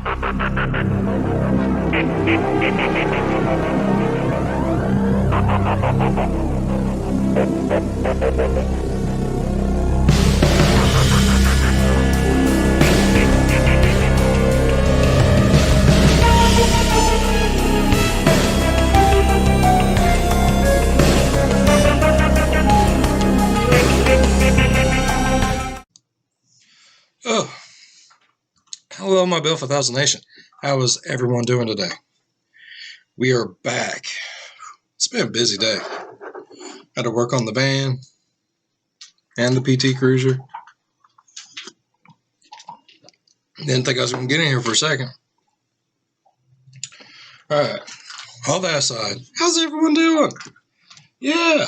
Oh, hello, my Bill for Thousand Nation. How is everyone doing today? We are back. It's been a busy day. Had to work on the van and the PT Cruiser. Didn't think I was going to get in here for a second. All right. All that aside, how's everyone doing? Yeah.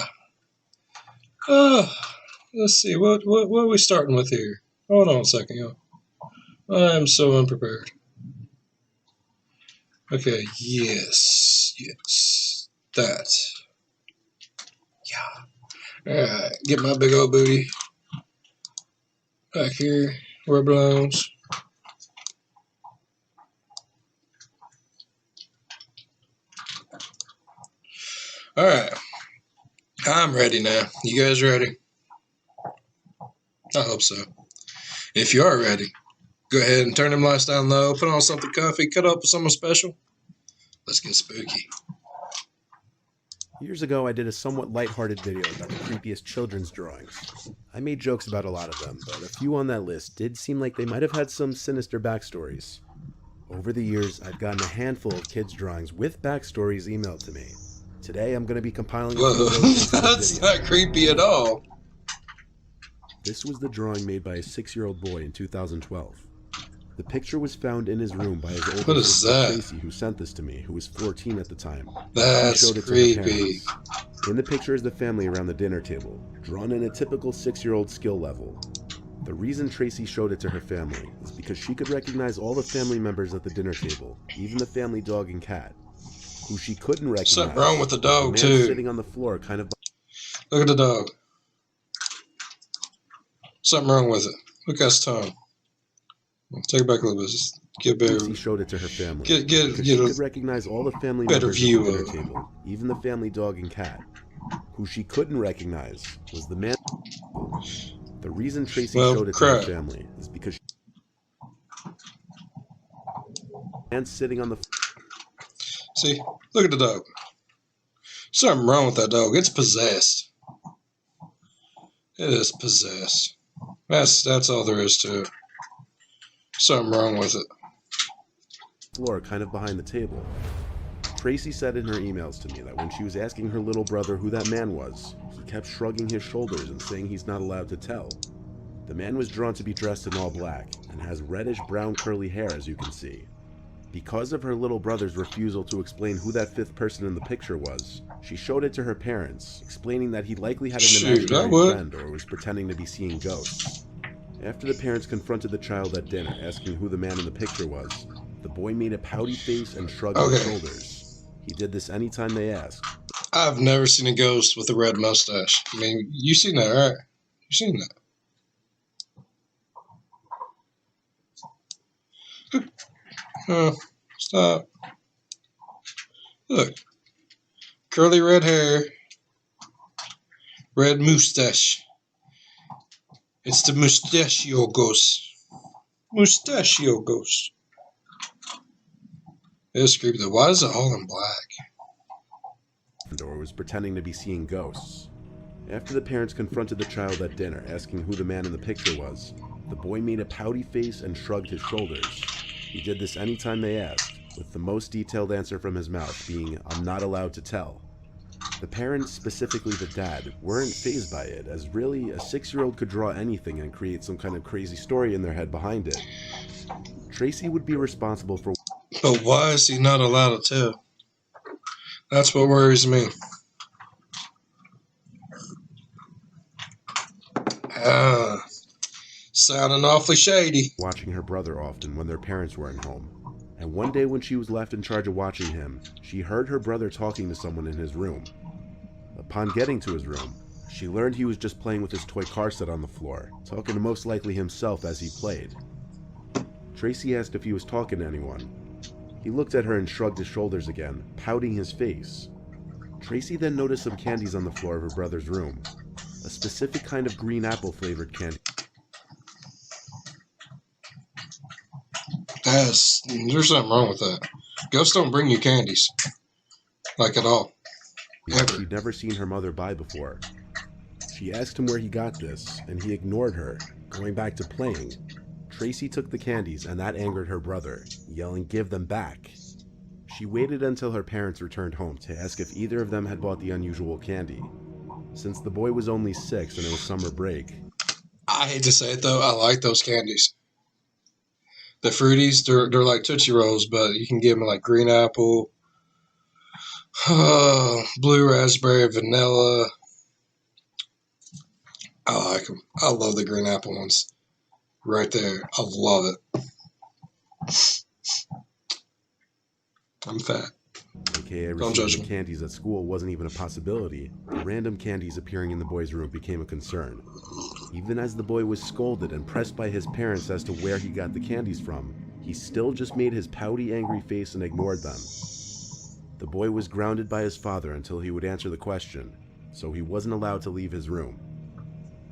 Let's see. What are we starting with here? Hold on a second, y'all. I am so unprepared. Okay, yes. That. Yeah. Alright, get my big old booty back here where it belongs. Alright. I'm ready now. You guys ready? I hope so. If you are ready, go ahead and turn them lights down low, put on something comfy, cut up with someone special. Let's get spooky. Years ago, I did a somewhat lighthearted video about the creepiest children's drawings. I made jokes about a lot of them, but a few on that list did seem like they might have had some sinister backstories. Over the years, I've gotten a handful of kids' drawings with backstories emailed to me. Today, I'm going to be compiling a few of those. That's not creepy at all. This was the drawing made by a 6-year-old boy in 2012. The picture was found in his room by his older sister Tracy, who sent this to me, who was 14 at the time. That's creepy. In the picture is the family around the dinner table, drawn in a typical 6-year-old skill level. The reason Tracy showed it to her family is because she could recognize all the family members at the dinner table, even the family dog and cat. Who she couldn't recognize. Something wrong with the dog, the man too. Sitting on the floor, kind of. Look at the dog. Something wrong with it. Look at his tongue. Take it back a little bit. Just get better. She showed it to her family. Get she could recognize all the family better members view at the of dinner table, even the family dog and cat. Who she couldn't recognize was the man. The reason Tracy showed it to her family is because man sitting on the. See, look at the dog. Something wrong with that dog. It's possessed. It is possessed. That's all there is to it. Something wrong with it. Floor, kind of behind the table. Tracy said in her emails to me that when she was asking her little brother who that man was, he kept shrugging his shoulders and saying he's not allowed to tell. The man was drawn to be dressed in all black and has reddish brown curly hair, as you can see. Because of her little brother's refusal to explain who that fifth person in the picture was, she showed it to her parents, explaining that he likely had an imaginary friend or was pretending to be seeing ghosts. After the parents confronted the child at dinner, asking who the man in the picture was, the boy made a pouty face and shrugged his shoulders. He did this anytime they asked. I've never seen a ghost with a red mustache. I mean, you've seen that, right? You've seen that. Stop. Look. Curly red hair. Red mustache. It's the mustachio ghost. Mustachio ghost. It's creepy though. Why is it all in black? Or was pretending to be seeing ghosts. After the parents confronted the child at dinner, asking who the man in the picture was, the boy made a pouty face and shrugged his shoulders. He did this anytime they asked, with the most detailed answer from his mouth being, "I'm not allowed to tell." The parents, specifically the dad, weren't fazed by it, as really a 6-year-old could draw anything and create some kind of crazy story in their head behind it. Tracy would be responsible for... But why is he not allowed to tell? That's what worries me. Sounding awfully shady. Watching her brother often when their parents weren't home. And one day when she was left in charge of watching him, she heard her brother talking to someone in his room. Upon getting to his room, she learned he was just playing with his toy car set on the floor, talking to most likely himself as he played. Tracy asked if he was talking to anyone. He looked at her and shrugged his shoulders again, pouting his face. Tracy then noticed some candies on the floor of her brother's room. A specific kind of green apple flavored candy. There's something wrong with that. Ghosts don't bring you candies. Like at all. Ever. She'd never seen her mother buy before. She asked him where he got this, and he ignored her, going back to playing. Tracy took the candies, and that angered her brother, yelling, "Give them back." She waited until her parents returned home to ask if either of them had bought the unusual candy. Since the boy was only 6 and it was summer break. I hate to say it though, I like those candies. The Fruities, they're like Tootsie Rolls, but you can give them like green apple, blue raspberry, vanilla. I like them. I love the green apple ones. Right there. I love it. I'm fat. AKA Don't judge receiving me. candies at school wasn't even a possibility. The random candies appearing in the boy's room became a concern. Even as the boy was scolded and pressed by his parents as to where he got the candies from, he still just made his pouty, angry face and ignored them. The boy was grounded by his father until he would answer the question, so he wasn't allowed to leave his room.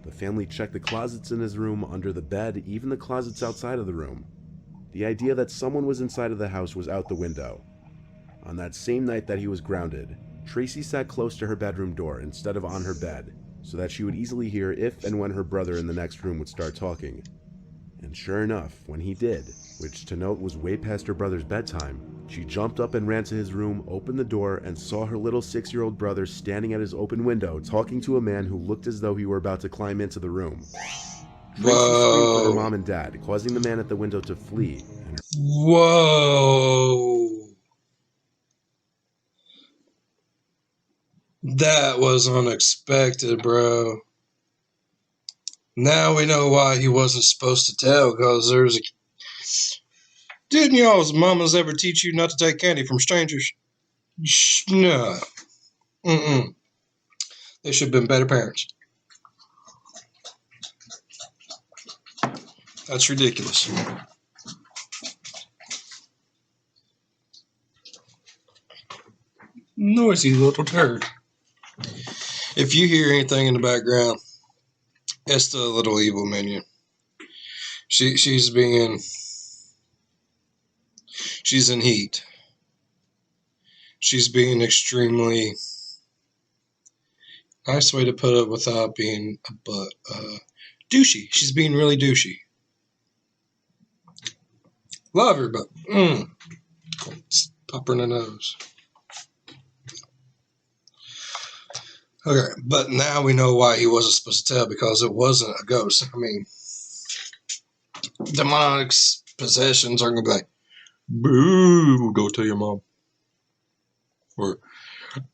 The family checked the closets in his room, under the bed, even the closets outside of the room. The idea that someone was inside of the house was out the window. On that same night that he was grounded, Tracy sat close to her bedroom door instead of on her bed, so that she would easily hear if and when her brother in the next room would start talking. And sure enough, when he did, which to note was way past her brother's bedtime, she jumped up and ran to his room, opened the door, and saw her little 6-year-old brother standing at his open window talking to a man who looked as though he were about to climb into the room. Tracy screamed for her mom and dad, causing the man at the window to flee. Whoa. That was unexpected, bro. Now we know why he wasn't supposed to tell, because there's a... Didn't y'all's mamas ever teach you not to take candy from strangers? No. They should have been better parents. That's ridiculous. Noisy little turd. If you hear anything in the background, it's the little evil minion. She's in heat. She's being extremely, nice way to put it without being a butt, douchey. She's being really douchey. Love her, but pop her in the nose. Okay, but now we know why he wasn't supposed to tell, because it wasn't a ghost. I mean, demonic possessions are going to be like, boo, go tell your mom. Or,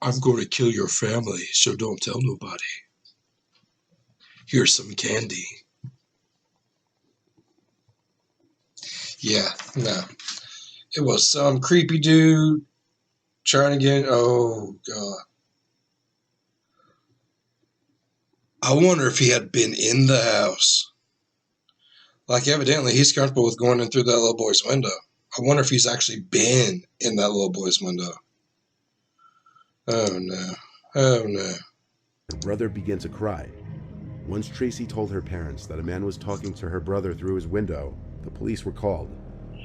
I'm going to kill your family, so don't tell nobody. Here's some candy. Yeah, no. It was some creepy dude trying to get, oh, God. I wonder if he had been in the house. Like, evidently, he's comfortable with going in through that little boy's window. I wonder if he's actually been in that little boy's window. Oh, no. Oh, no. Her brother began to cry. Once Tracy told her parents that a man was talking to her brother through his window, the police were called.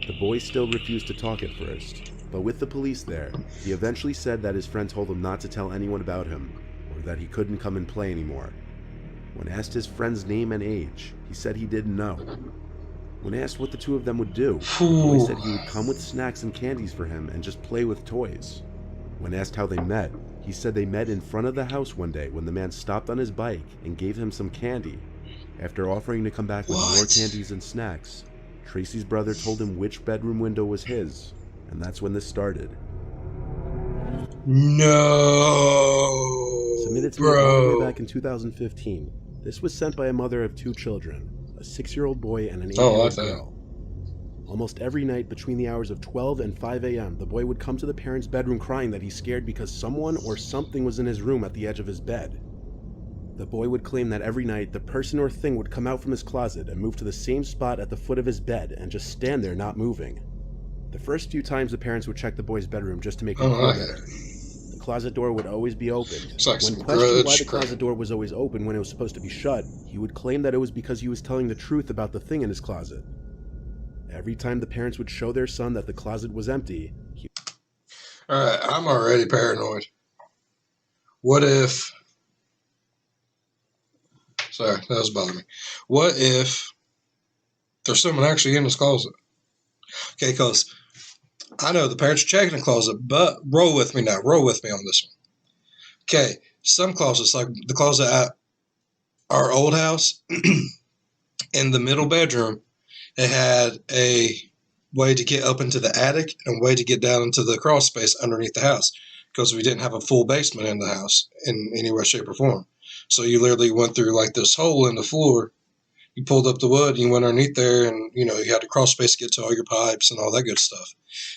The boy still refused to talk at first, but with the police there, he eventually said that his friend told him not to tell anyone about him, or that he couldn't come and play anymore. When asked his friend's name and age, he said he didn't know. When asked what the two of them would do, the boy said he would come with snacks and candies for him and just play with toys. When asked how they met, he said they met in front of the house one day when the man stopped on his bike and gave him some candy. After offering to come back with more candies and snacks, Tracy's brother told him which bedroom window was his, and that's when this started. No. Submitted to me all the way back in 2015. This was sent by a mother of 2 children, a 6-year-old boy and an 8-year-old girl. Almost every night between the hours of 12 and 5 a.m., the boy would come to the parents' bedroom crying that he's scared because someone or something was in his room at the edge of his bed. The boy would claim that every night the person or thing would come out from his closet and move to the same spot at the foot of his bed and just stand there not moving. The first few times the parents would check the boy's bedroom just to make him feel better. The closet door would always be opened. It's like When some questioned why grudge the closet door was always open when it was supposed to be shut, he would claim that it was because he was telling the truth about the thing in his closet. Every time the parents would show their son that the closet was empty, he... Alright, I'm already paranoid. What if... Sorry, that was bothering me. What if there's someone actually in this closet? Okay, because I know the parents are checking the closet, but roll with me now. Roll with me on this one. Okay, some closets, like the closet at our old house, in the middle bedroom, it had a way to get up into the attic and a way to get down into the crawl space underneath the house, because we didn't have a full basement in the house in any way, shape, or form. So you literally went through like this hole in the floor. You pulled up the wood and you went underneath there, and you had a crawl space to get to all your pipes and all that good stuff.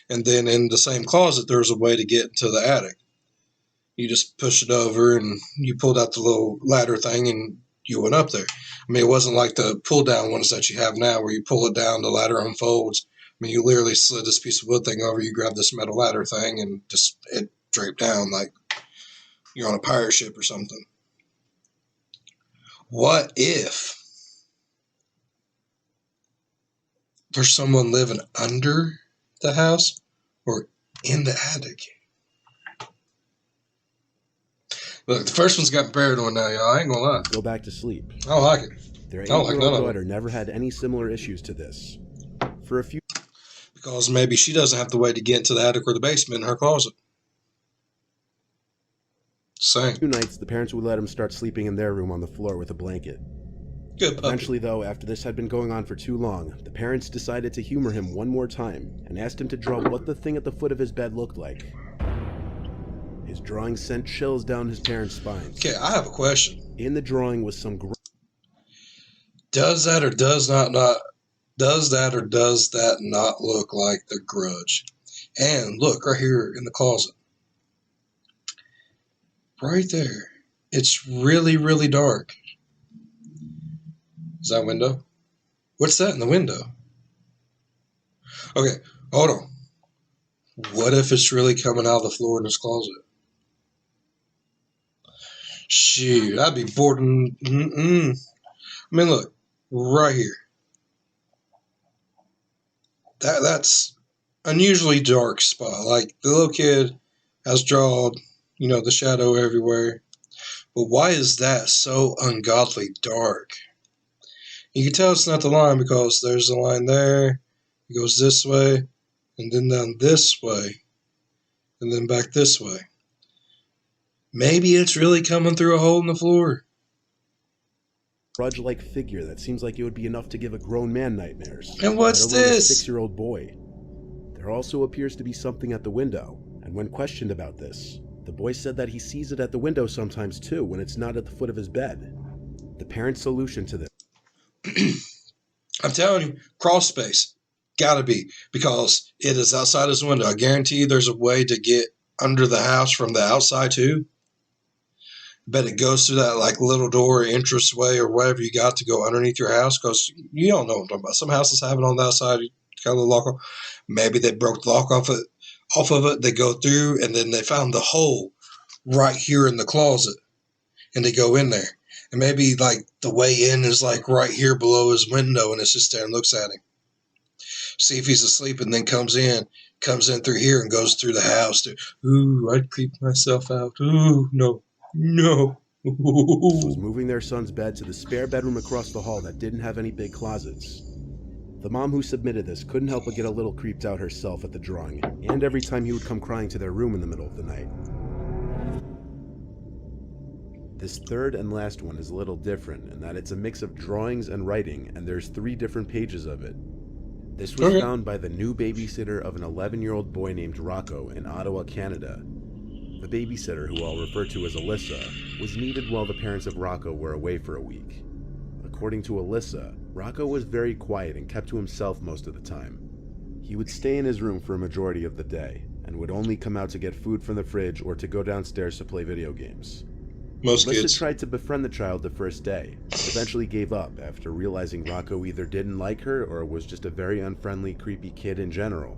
And then in the same closet, there was a way to get into the attic. You just pushed it over and you pulled out the little ladder thing and you went up there. I mean, it wasn't like the pull down ones that you have now where you pull it down, the ladder unfolds. I mean, you literally slid this piece of wood thing over, you grab this metal ladder thing, and just it draped down like you're on a pirate ship or something. What if there's someone living under the house or in the attic? Look, the first one's got paranoid now, y'all. I ain't gonna lie. go back to sleep. I don't like it. Their I don't like 8-year-old none of daughter never had any similar issues to this. For a few Because maybe she doesn't have the way to get into the attic or the basement in her closet. Same. nights, the parents would let him start sleeping in their room on the floor with a blanket. Good puppy. Eventually, though, after this had been going on for too long, the parents decided to humor him one more time and asked him to draw what the thing at the foot of his bed looked like. His drawing sent chills down his parents' spines. Okay, I have a question. In the drawing was some Does that or does that not look like the Grudge? And look right here in the closet. Right there. It's really, really dark. Is that a window? What's that in the window? Okay, hold on. What if it's really coming out of the floor in this closet? Shoot, I'd be bored. I mean, look, right here. That's unusually dark spot. Like, the little kid has drawn, the shadow everywhere. But why is that so ungodly dark? You can tell it's not the line because there's a line there. It goes this way, and then down this way, and then back this way. Maybe it's really coming through a hole in the floor. grudge-like figure that seems like it would be enough to give a grown man nightmares. And what's let alone this? A 6-year-old boy. There also appears to be something at the window, and when questioned about this, the boy said that he sees it at the window sometimes too when it's not at the foot of his bed. The parents' solution to this. I'm telling you, crawl space. Gotta be, because it is outside his window. I guarantee you there's a way to get under the house from the outside too. Bet it goes through that like little door entrance way or whatever you got to go underneath your house, because you don't know what I'm talking about. Some houses have it on the outside, you got a little lock off. Maybe they broke the lock off of it. They go through and then they found the hole right here in the closet and they go in there. And maybe like the way in is like right here below his window and it's just there and looks at him. See if he's asleep and then comes in through here and goes through the house. Ooh, I'd creep myself out. Ooh, no. Was moving their son's bed to the spare bedroom across the hall that didn't have any big closets. The mom who submitted this couldn't help but get a little creeped out herself at the drawing, and every time he would come crying to their room in the middle of the night. This third and last one is a little different in that it's a mix of drawings and writing, and there's 3 different pages of it. This was found by the new babysitter of an 11-year-old boy named Rocco in Ottawa, Canada. The babysitter, who I'll refer to as Alyssa, was needed while the parents of Rocco were away for a week. According to Alyssa, Rocco was very quiet and kept to himself most of the time. He would stay in his room for a majority of the day, and would only come out to get food from the fridge or to go downstairs to play video games. Most Alyssa kids. tried to befriend the child the first day, but eventually gave up after realizing Rocco either didn't like her or was just a very unfriendly, creepy kid in general.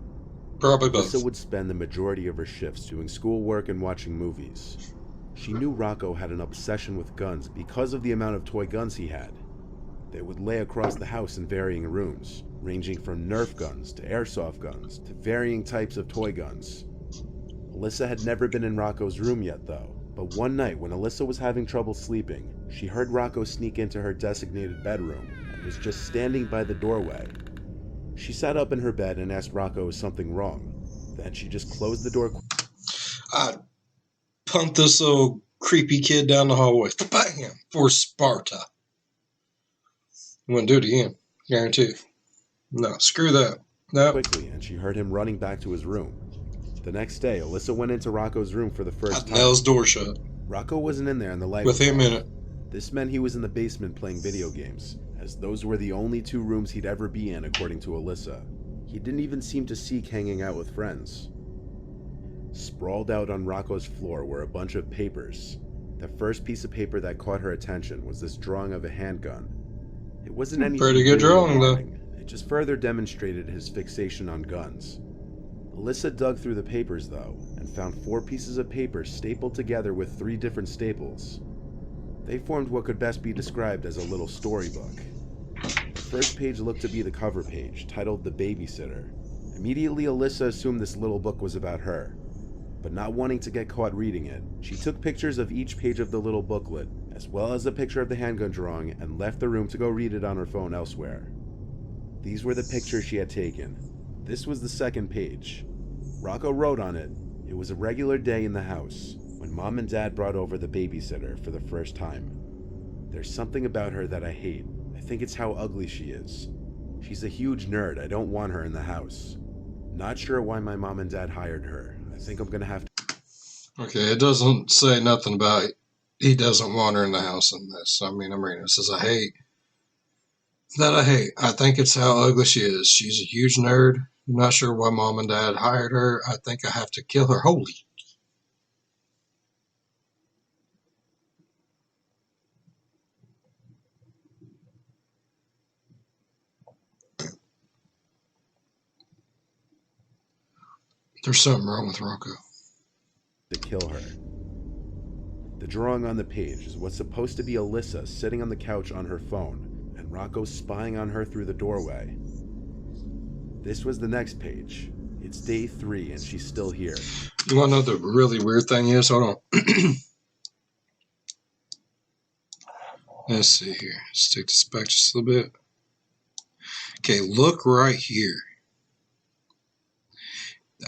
Probably Alyssa both. would spend the majority of her shifts doing schoolwork and watching movies. She knew Rocco had an obsession with guns because of the amount of toy guns he had. They would lay across the house in varying rooms, ranging from Nerf guns to airsoft guns to varying types of toy guns. Alyssa had never been in Rocco's room yet, though, but one night when Alyssa was having trouble sleeping, she heard Rocco sneak into her designated bedroom and was just standing by the doorway. She sat up in her bed and asked Rocco if something wrong. Then she just closed the door. I pumped this little creepy kid down the hallway. Bam! For Sparta. Wouldn't do it again. Guarantee. No, screw that. No. Quickly, and she heard him running back to his room. The next day, Alyssa went into Rocco's room for the first I'd time. nail his door shut. Rocco wasn't in there and the light With was him off. in it. This meant he was in the basement playing video games, as those were the only two rooms he'd ever be in, according to Alyssa. He didn't even seem to seek hanging out with friends. Sprawled out on Rocco's floor were a bunch of papers. The first piece of paper that caught her attention was this drawing of a handgun. It wasn't anything Pretty good really drawing, though. alarming. It just further demonstrated his fixation on guns. Alyssa dug through the papers, though, and found 4 pieces of paper stapled together with 3 different staples. They formed what could best be described as a little storybook. The first page looked to be the cover page, titled The Babysitter. Immediately, Alyssa assumed this little book was about her. But not wanting to get caught reading it, she took pictures of each page of the little booklet, as well as a picture of the handgun drawing, and left the room to go read it on her phone elsewhere. These were the pictures she had taken. This was the second page. Rocco wrote on it, "It was a regular day in the house, when Mom and Dad brought over the babysitter for the first time. There's something about her that I hate. I think it's how ugly she is. She's a huge nerd. I don't want her in the house. Not sure why my mom and dad hired her. I think I'm gonna have to..." Okay, it doesn't say nothing about he doesn't want her in the house in this. I'm reading it. It says, I hate. I think it's how ugly she is. She's a huge nerd. I'm not sure why mom and dad hired her. I think I have to kill her. Holy. There's something wrong with Rocco. To kill her. The drawing on the page is what's supposed to be Alyssa sitting on the couch on her phone, and Rocco spying on her through the doorway. This was the next page. It's day 3 and she's still here. You want to know the really weird thing is? Hold on. Let's see here. Let's take this back just a little bit. Okay, look right here.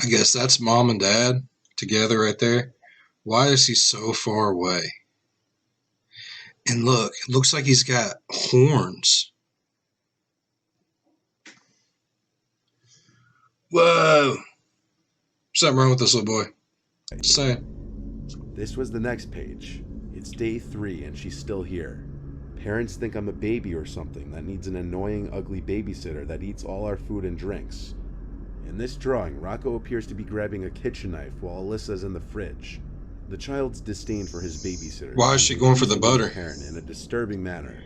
I guess that's mom and dad together right there. Why is he so far away? And look, it looks like he's got horns. Whoa. Something wrong with this little boy. Just saying. This was the next page. It's day 3 and she's still here. Parents think I'm a baby or something that needs an annoying, ugly babysitter that eats all our food and drinks. In this drawing, Rocco appears to be grabbing a kitchen knife while Alyssa's in the fridge. The child's disdain for his babysitter. Why is she going for the butter? Apparent in a disturbing manner.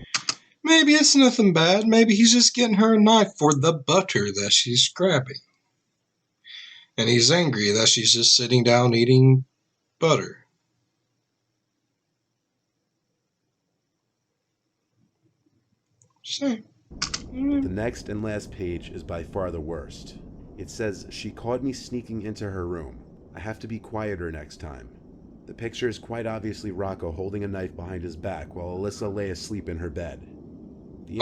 Maybe it's nothing bad. Maybe he's just getting her a knife for the butter that she's grabbing. And he's angry that she's just sitting down eating butter. So, The next and last page is by far the worst. It says, "She caught me sneaking into her room. I have to be quieter next time." The picture is quite obviously Rocco holding a knife behind his back while Alyssa lay asleep in her bed.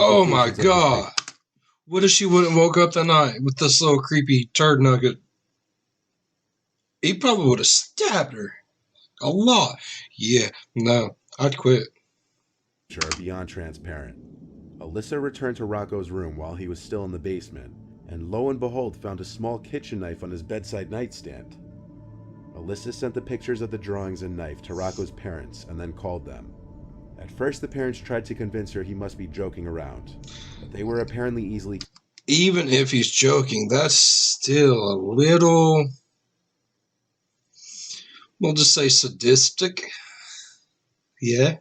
oh my God. What if she wouldn't woke up that night with this little creepy turd nugget? He probably would have stabbed her. A lot. Yeah, no, I'd quit. Are beyond transparent. Alyssa returned to Rocco's room while he was still in the basement, and lo and behold found a small kitchen knife on his bedside nightstand. Alyssa sent the pictures of the drawings and knife to Rocco's parents and then called them. At first the parents tried to convince her he must be joking around, but they were apparently easily... Even if he's joking, that's still a little, we'll just say sadistic. Yeah.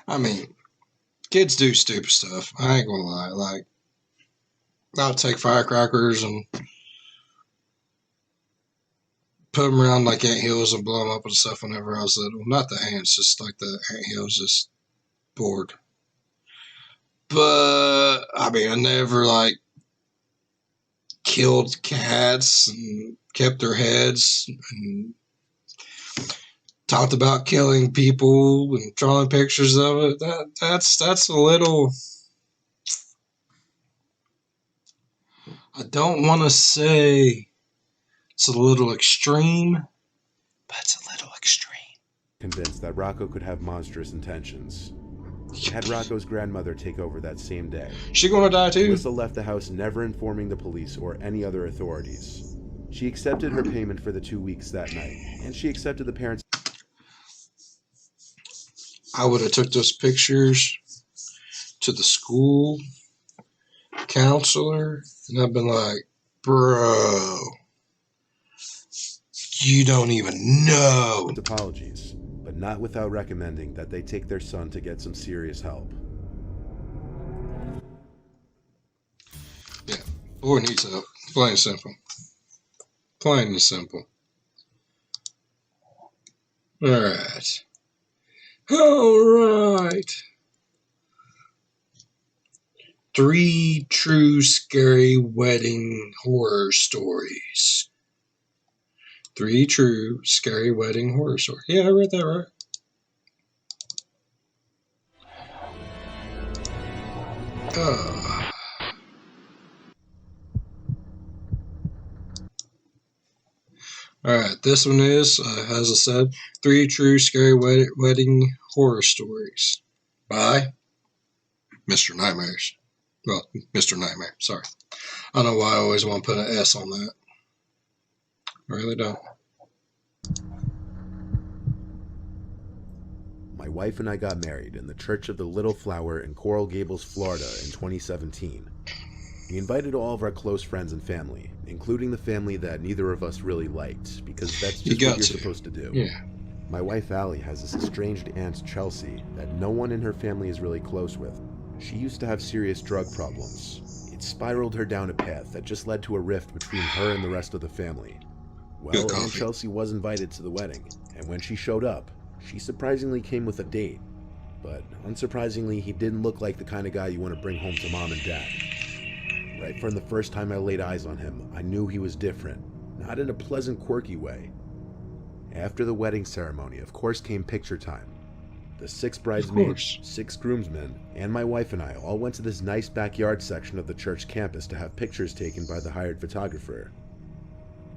I mean, kids do stupid stuff. I ain't gonna lie. Like, I'll take firecrackers and put them around like ant hills and blow them up and stuff whenever I was little. Not the ants, just like the ant hills, just bored. But I mean, I never like killed cats and kept their heads and talked about killing people and drawing pictures of it. That's a little. I don't want to say it's a little extreme, but it's a little extreme. Convinced that Rocco could have monstrous intentions. He had Rocco's grandmother take over that same day. She gonna die too? Alyssa left the house never informing the police or any other authorities. She accepted her payment for the 2 weeks that night, and she accepted the parents' I would have took those pictures to the school counselor, and I've been like, bro, you don't even know. apologies, but not without recommending that they take their son to get some serious help. Yeah, boy needs help. Plain and simple. Plain and simple. Alright. Alright. 3 true scary wedding horror stories. 3 true scary wedding horror stories. Yeah, I read that right. Alright, this one is, as I said, 3 true scary wedding horror stories by Mr. Nightmares. Well, Mr. Nightmare, sorry. I don't know why I always want to put an S on that. I really don't. My wife and I got married in the Church of the Little Flower in Coral Gables, Florida in 2017. We invited all of our close friends and family, including the family that neither of us really liked, because that's just what you're supposed to do. Yeah. My wife Allie has this estranged aunt Chelsea that no one in her family is really close with. She used to have serious drug problems. It spiraled her down a path that just led to a rift between her and the rest of the family. Well, Aunt Chelsea was invited to the wedding, and when she showed up, she surprisingly came with a date. But unsurprisingly, he didn't look like the kind of guy you want to bring home to mom and dad. Right from the first time I laid eyes on him, I knew he was different, not in a pleasant, quirky way. After the wedding ceremony, of course, came picture time. The 6 bridesmaids, 6 groomsmen, and my wife and I all went to this nice backyard section of the church campus to have pictures taken by the hired photographer.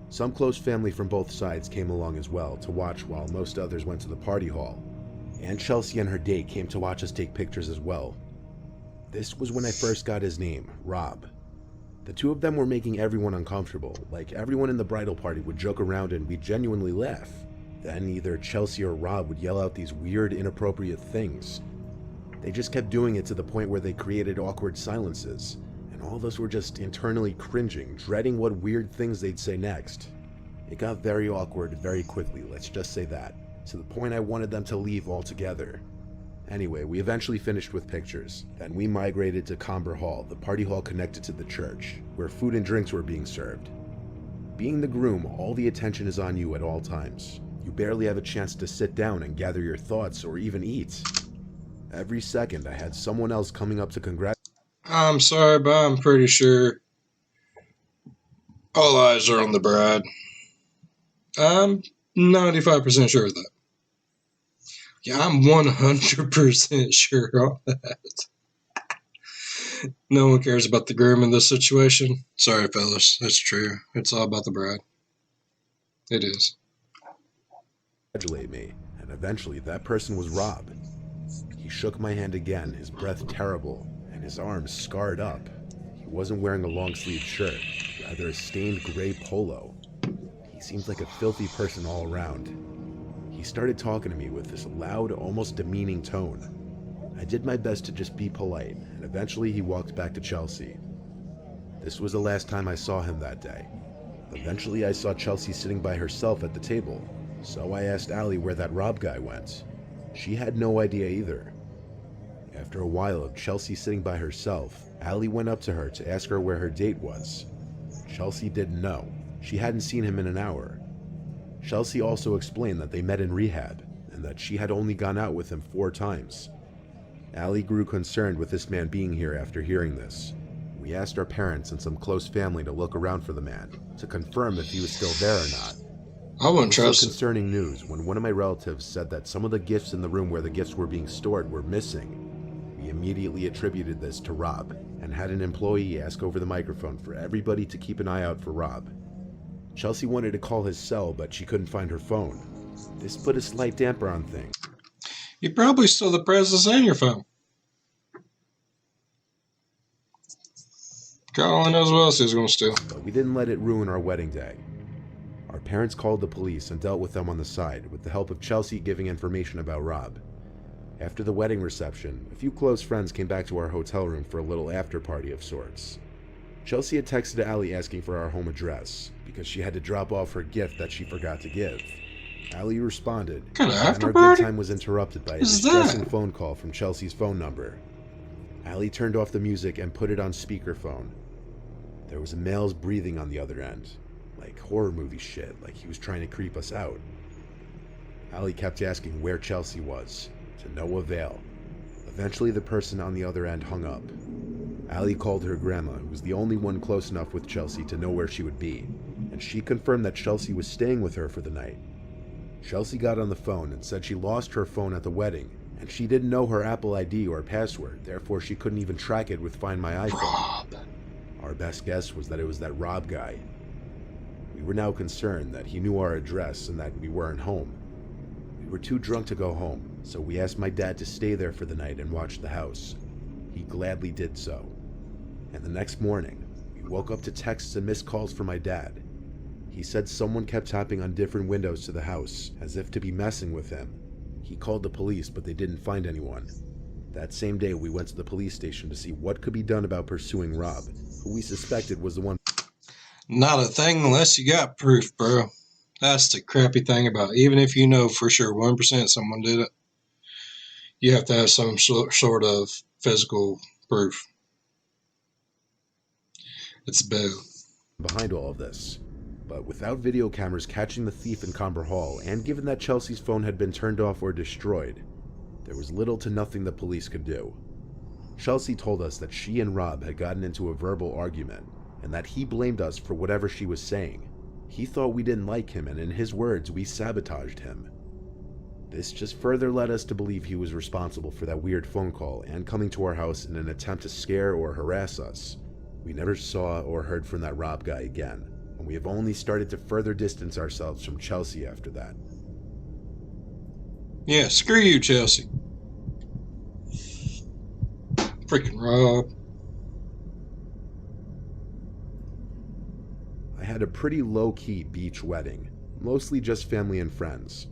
Some close family from both sides came along as well to watch while most others went to the party hall. Aunt Chelsea and her date came to watch us take pictures as well. This was when I first got his name, Rob. The 2 of them were making everyone uncomfortable, like everyone in the bridal party would joke around and we'd genuinely laugh. Then either Chelsea or Rob would yell out these weird, inappropriate things. They just kept doing it to the point where they created awkward silences, and all of us were just internally cringing, dreading what weird things they'd say next. It got very awkward very quickly, let's just say that, to the point I wanted them to leave altogether. Anyway, we eventually finished with pictures. Then we migrated to Comber Hall, the party hall connected to the church, where food and drinks were being served. Being the groom, all the attention is on you at all times. You barely have a chance to sit down and gather your thoughts or even eat. Every second I had someone else coming up to congratulate. I'm sorry, but I'm pretty sure all eyes are on the bride. I'm 95% sure of that. Yeah, I'm 100% sure on that. No one cares about the groom in this situation. Sorry, fellas. That's true. It's all about the bride. It is. Me, and eventually that person was Rob. He shook my hand again, his breath terrible, and his arms scarred up. He wasn't wearing a long-sleeved shirt, rather a stained gray polo. He seemed like a filthy person all around. He started talking to me with this loud, almost demeaning tone. I did my best to just be polite, and eventually he walked back to Chelsea. This was the last time I saw him that day. Eventually, I saw Chelsea sitting by herself at the table, so I asked Allie where that Rob guy went. She had no idea either. After a while of Chelsea sitting by herself, Allie went up to her to ask her where her date was. Chelsea didn't know. She hadn't seen him in an hour. Chelsea also explained that they met in rehab, and that she had only gone out with him 4 times. Allie grew concerned with this man being here after hearing this. We asked our parents and some close family to look around for the man, to confirm if he was still there or not. I wouldn't It was trust so it. concerning news when one of my relatives said that some of the gifts in the room where the gifts were being stored were missing. We immediately attributed this to Rob, and had an employee ask over the microphone for everybody to keep an eye out for Rob. Chelsea wanted to call his cell, but she couldn't find her phone. This put a slight damper on things. You probably stole the presents and your phone. God only knows what else he was going to steal. But we didn't let it ruin our wedding day. Our parents called the police and dealt with them on the side, with the help of Chelsea giving information about Rob. After the wedding reception, a few close friends came back to our hotel room for a little after party of sorts. Chelsea had texted Allie asking for our home address, because she had to drop off her gift that she forgot to give. Allie responded, What kind of and after our party? good time was interrupted by a Is distressing that? phone call from Chelsea's phone number. Allie turned off the music and put it on speakerphone. There was a male's breathing on the other end, like horror movie shit, like he was trying to creep us out. Allie kept asking where Chelsea was, to no avail. Eventually the person on the other end hung up. Allie called her grandma, who was the only one close enough with Chelsea to know where she would be, and she confirmed that Chelsea was staying with her for the night. Chelsea got on the phone and said she lost her phone at the wedding, and she didn't know her Apple ID or password, therefore she couldn't even track it with Find My iPhone. Rob. Our best guess was that it was that Rob guy. We were now concerned that he knew our address and that we weren't home. We were too drunk to go home, so we asked my dad to stay there for the night and watch the house. He gladly did so. And the next morning, we woke up to texts and missed calls from my dad. He said someone kept tapping on different windows to the house, as if to be messing with him. He called the police, but they didn't find anyone. That same day, we went to the police station to see what could be done about pursuing Rob, who we suspected was the one. Not a thing unless you got proof, bro. That's the crappy thing about it. Even if you know for sure 1% someone did it, you have to have some sort of physical proof. It's boo. Behind all of this. But without video cameras catching the thief in Comber Hall, and given that Chelsea's phone had been turned off or destroyed, there was little to nothing the police could do. Chelsea told us that she and Rob had gotten into a verbal argument, and that he blamed us for whatever she was saying. He thought we didn't like him, and in his words, we sabotaged him. This just further led us to believe he was responsible for that weird phone call and coming to our house in an attempt to scare or harass us. We never saw or heard from that Rob guy again, and we have only started to further distance ourselves from Chelsea after that. Yeah, screw you, Chelsea. Freaking Rob. I had a pretty low-key beach wedding, mostly just family and friends.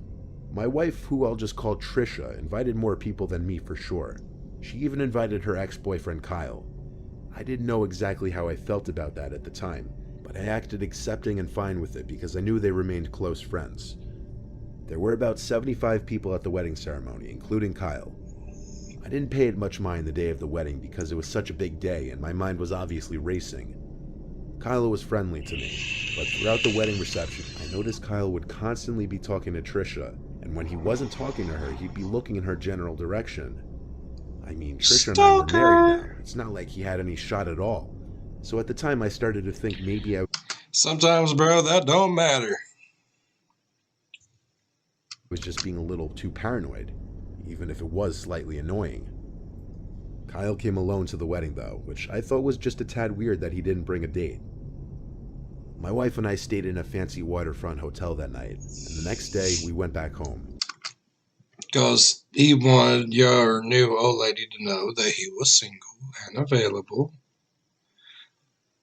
My wife, who I'll just call Trisha, invited more people than me for sure. She even invited her ex-boyfriend Kyle. I didn't know exactly how I felt about that at the time, but I acted accepting and fine with it because I knew they remained close friends. There were about 75 people at the wedding ceremony, including Kyle. I didn't pay it much mind the day of the wedding because it was such a big day and my mind was obviously racing. Kyle was friendly to me, but throughout the wedding reception, I noticed Kyle would constantly be talking to Trisha, and when he wasn't talking to her, he'd be looking in her general direction. I mean, Trisha and I were married now. It's not like he had any shot at all. So at the time, I started to think maybe I Sometimes, bro, that don't matter. was just being a little too paranoid, even if it was slightly annoying. Kyle came alone to the wedding though, which I thought was just a tad weird that he didn't bring a date. My wife and I stayed in a fancy waterfront hotel that night, and the next day we went back home. Because he wanted your new old lady to know that he was single and available.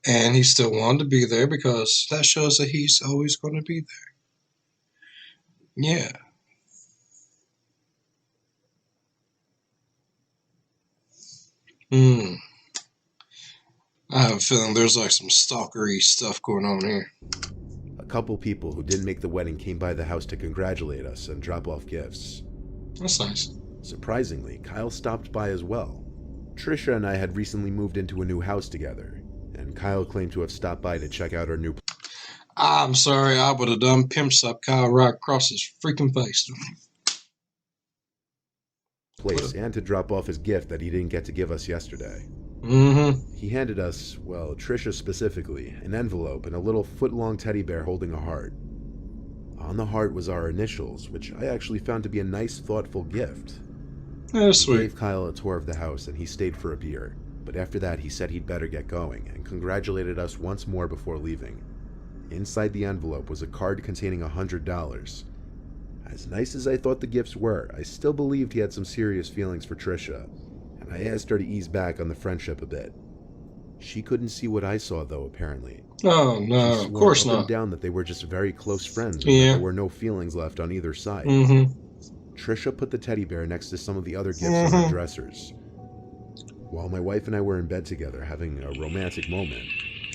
And he still wanted to be there because that shows that he's always going to be there. Yeah. I have a feeling there's like some stalkery stuff going on here. couple people who didn't make the wedding came by the house to congratulate us and drop off gifts. That's nice. Surprisingly, Kyle stopped by as well. Trisha and I had recently moved into a new house together, and Kyle claimed to have stopped by to check out our new I'm sorry, I would have done pimp slap Kyle right across his freaking face. place and to drop off his gift that he didn't get to give us yesterday. He handed us, well, Trisha specifically, an envelope and a little foot-long teddy bear holding a heart. On the heart was our initials, which I actually found to be a nice, thoughtful gift. That's We sweet. gave Kyle a tour of the house and he stayed for a beer, but after that he said he'd better get going and congratulated us once more before leaving. Inside the envelope was a card containing $100. As nice as I thought the gifts were, I still believed he had some serious feelings for Trisha, and I asked her to ease back on the friendship a bit. She couldn't see what I saw, though, apparently. Oh, no, She of swore course up and not. down that they were just very close friends and Yeah. that there were no feelings left on either side. Trisha put the teddy bear next to some of the other gifts on her dressers. While my wife and I were in bed together having a romantic moment,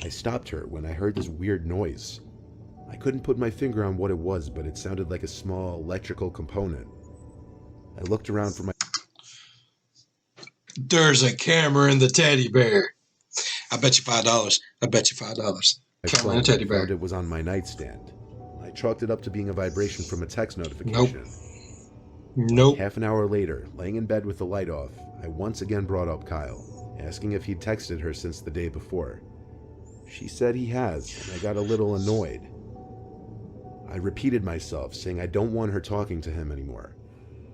I stopped her when I heard this weird noise. I couldn't put my finger on what it was, but it sounded like a small electrical component. I looked around for my... There's a camera in the teddy bear. I bet you $5. I bet you $5. Camera in a teddy bear. found it was on my nightstand. I chalked it up to being a vibration from a text notification. Nope. Half an hour later, laying in bed with the light off, I once again brought up Kyle, asking if he'd texted her since the day before. She said he has, and I got a little annoyed. I repeated myself, saying I don't want her talking to him anymore.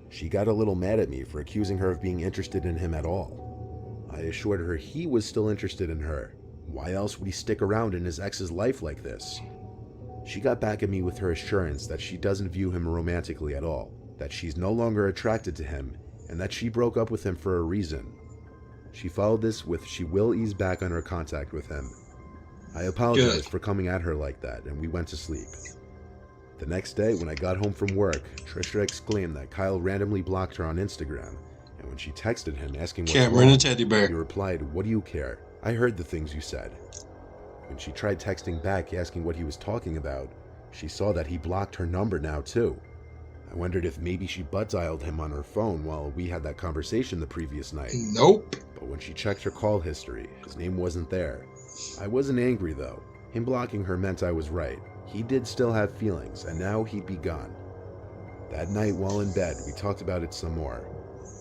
She got a little mad at me for accusing her of being interested in him at all. I assured her he was still interested in her. Why else would he stick around in his ex's life like this? She got back at me with her assurance that she doesn't view him romantically at all, that she's no longer attracted to him, and that she broke up with him for a reason. She followed this with she will ease back on her contact with him. I apologized for coming at her like that, and we went to sleep. The next day, when I got home from work, Trisha exclaimed that Kyle randomly blocked her on Instagram, and when she texted him asking what's Camera in a wrong, teddy he bear. replied, "What do you care? I heard the things you said." When she tried texting back asking what he was talking about, she saw that he blocked her number now too. I wondered if maybe she butt-dialed him on her phone while we had that conversation the previous night. Nope. But when she checked her call history, his name wasn't there. I wasn't angry though. Him blocking her meant I was right. He did still have feelings, and now he'd be gone. That night while in bed, we talked about it some more.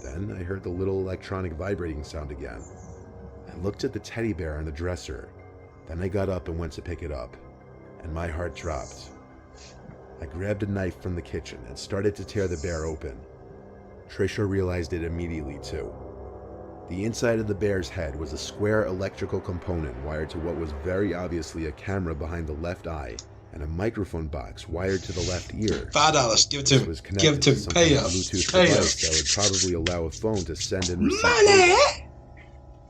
Then I heard the little electronic vibrating sound again. I looked at the teddy bear on the dresser. Then I got up and went to pick it up, and my heart dropped. I grabbed a knife from the kitchen and started to tear the bear open. Trisha realized it immediately too. The inside of the bear's head was a square electrical component wired to what was very obviously a camera behind the left eye and a microphone box wired to the left ear. $5. Give it to This me. was Give connected it to to me. some Pay kind up. of Bluetooth Pay up. device that would probably allow a phone to send and receive Money. data.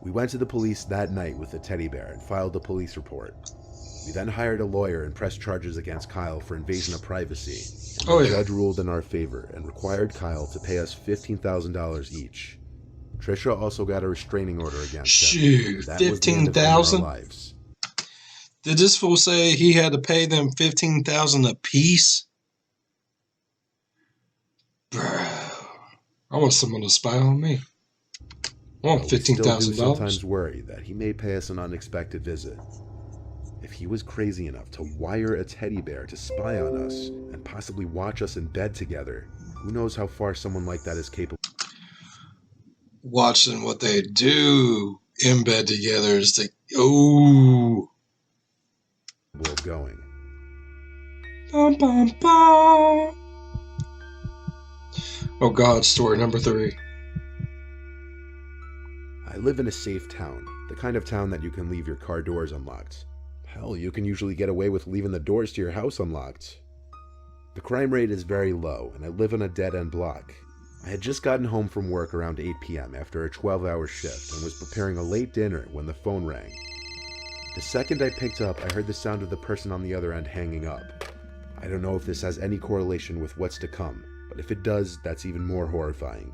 We went to the police that night with the teddy bear and filed a police report. We then hired a lawyer and pressed charges against Kyle for invasion of privacy. And the judge ruled in our favor and required Kyle to pay us $15,000 each. Trisha also got a restraining order against him. Shoot, That was the end of him in our $15,000? lives. Did this fool say he had to pay them $15,000 a piece? Bro, I want someone to spy on me. I want But we still do $15,000. sometimes worry that he may pay us an unexpected visit. If he was crazy enough to wire a teddy bear to spy on us and possibly watch us in bed together, who knows how far someone like that is capable Watching what they do in bed together is the ooh. of going. Bum, bum, bum. Oh God, story number 3. I live in a safe town, the kind of town that you can leave your car doors unlocked. Hell, you can usually get away with leaving the doors to your house unlocked. The crime rate is very low, and I live on a dead-end block. I had just gotten home from work around 8 p.m. after a 12-hour shift and was preparing a late dinner when the phone rang. The second I picked up, I heard the sound of the person on the other end hanging up. I don't know if this has any correlation with what's to come, but if it does, that's even more horrifying.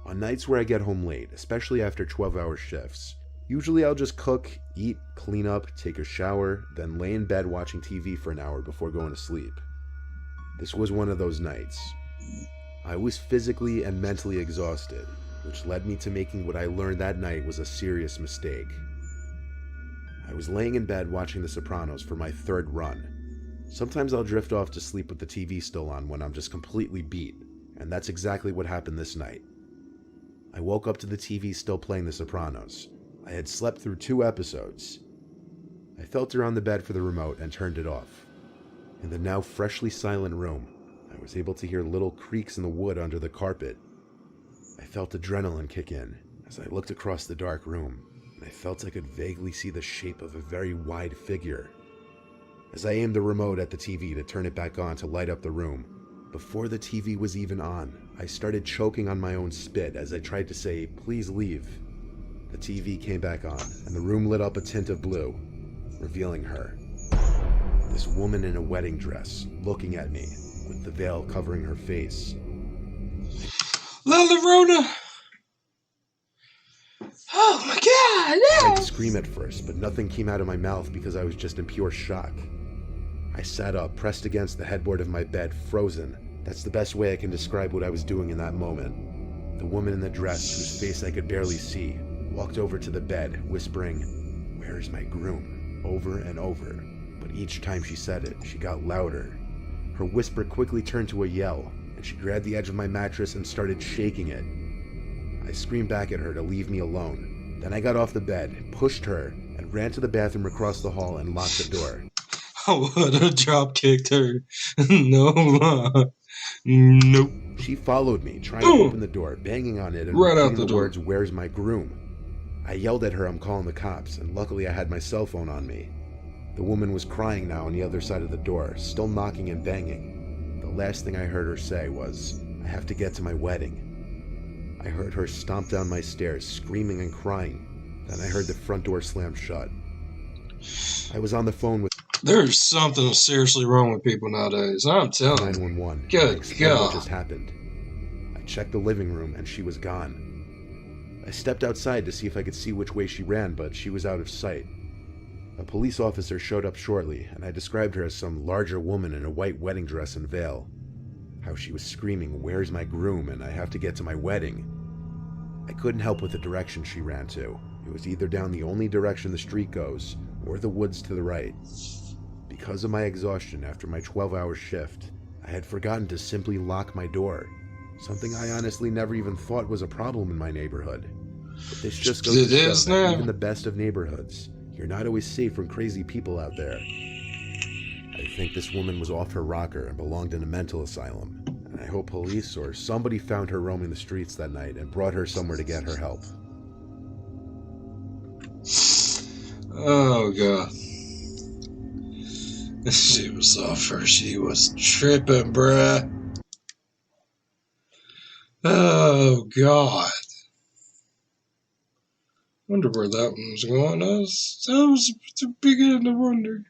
On nights where I get home late, especially after 12-hour shifts, Usually I'll just cook, eat, clean up, take a shower, then lay in bed watching TV for an hour before going to sleep. This was one of those nights. I was physically and mentally exhausted, which led me to making what I learned that night was a serious mistake. I was laying in bed watching The Sopranos for my third run. Sometimes I'll drift off to sleep with the TV still on when I'm just completely beat, and that's exactly what happened this night. I woke up to the TV still playing The Sopranos. I had slept through 2 episodes. I felt around the bed for the remote and turned it off. In the now freshly silent room, I was able to hear little creaks in the wood under the carpet. I felt adrenaline kick in as I looked across the dark room, and I felt I could vaguely see the shape of a very wide figure. As I aimed the remote at the TV to turn it back on to light up the room, before the TV was even on, I started choking on my own spit as I tried to say, "Please leave." The TV came back on, and the room lit up a tint of blue, revealing her. This woman in a wedding dress, looking at me, with the veil covering her face. La Llorona! Oh my god! I tried No! to scream at first, but nothing came out of my mouth because I was just in pure shock. I sat up, pressed against the headboard of my bed, frozen. That's the best way I can describe what I was doing in that moment. The woman in the dress, whose face I could barely see, walked over to the bed, whispering, "Where is my groom?" over and over, but each time she said it, she got louder. Her whisper quickly turned to a yell, and she grabbed the edge of my mattress and started shaking it. I screamed back at her to leave me alone. Then I got off the bed, pushed her, and ran to the bathroom across the hall and locked the door. I would have drop kicked her. No. Nope. She followed me, trying to open the door, banging on it and Right out repeating the the door. words, "Where's my groom?" I yelled at her I'm calling the cops, and luckily I had my cell phone on me. The woman was crying now on the other side of the door, still knocking and banging. The last thing I heard her say was, "I have to get to my wedding." I heard her stomp down my stairs, screaming and crying. Then I heard the front door slam shut. I was on the phone with There's something seriously wrong with people nowadays. I'm telling you. 911. Good I explained what God. just happened. I checked the living room and she was gone. I stepped outside to see if I could see which way she ran, but she was out of sight. A police officer showed up shortly, and I described her as some larger woman in a white wedding dress and veil. How she was screaming, "Where's my groom?" and "I have to get to my wedding." I couldn't help with the direction she ran to. It was either down the only direction the street goes, or the woods to the right. Because of my exhaustion after my 12-hour shift, I had forgotten to simply lock my door, something I honestly never even thought was a problem in my neighborhood. But this just goes It to show is that now. even the best of neighborhoods, you're not always safe from crazy people out there. I think this woman was off her rocker and belonged in a mental asylum, and I hope police or somebody found her roaming the streets that night and brought her somewhere to get her help. Oh god. She was off her. She was tripping, bruh. Oh god. Wonder where that one was going. I was beginning to wonder.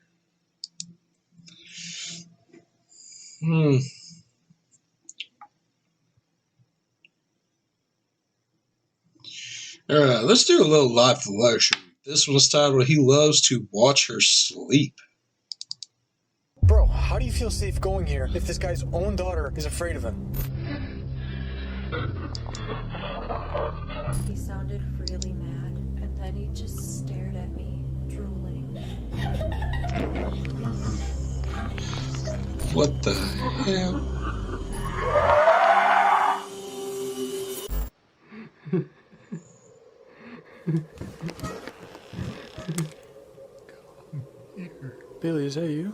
Alright, let's do a little life lotion. This one's titled "He Loves to Watch Her Sleep." Bro, how do you feel safe going here if this guy's own daughter is afraid of him? He sounded really mad, and then he just stared at me, drooling. What the hell? Bailey, is that you?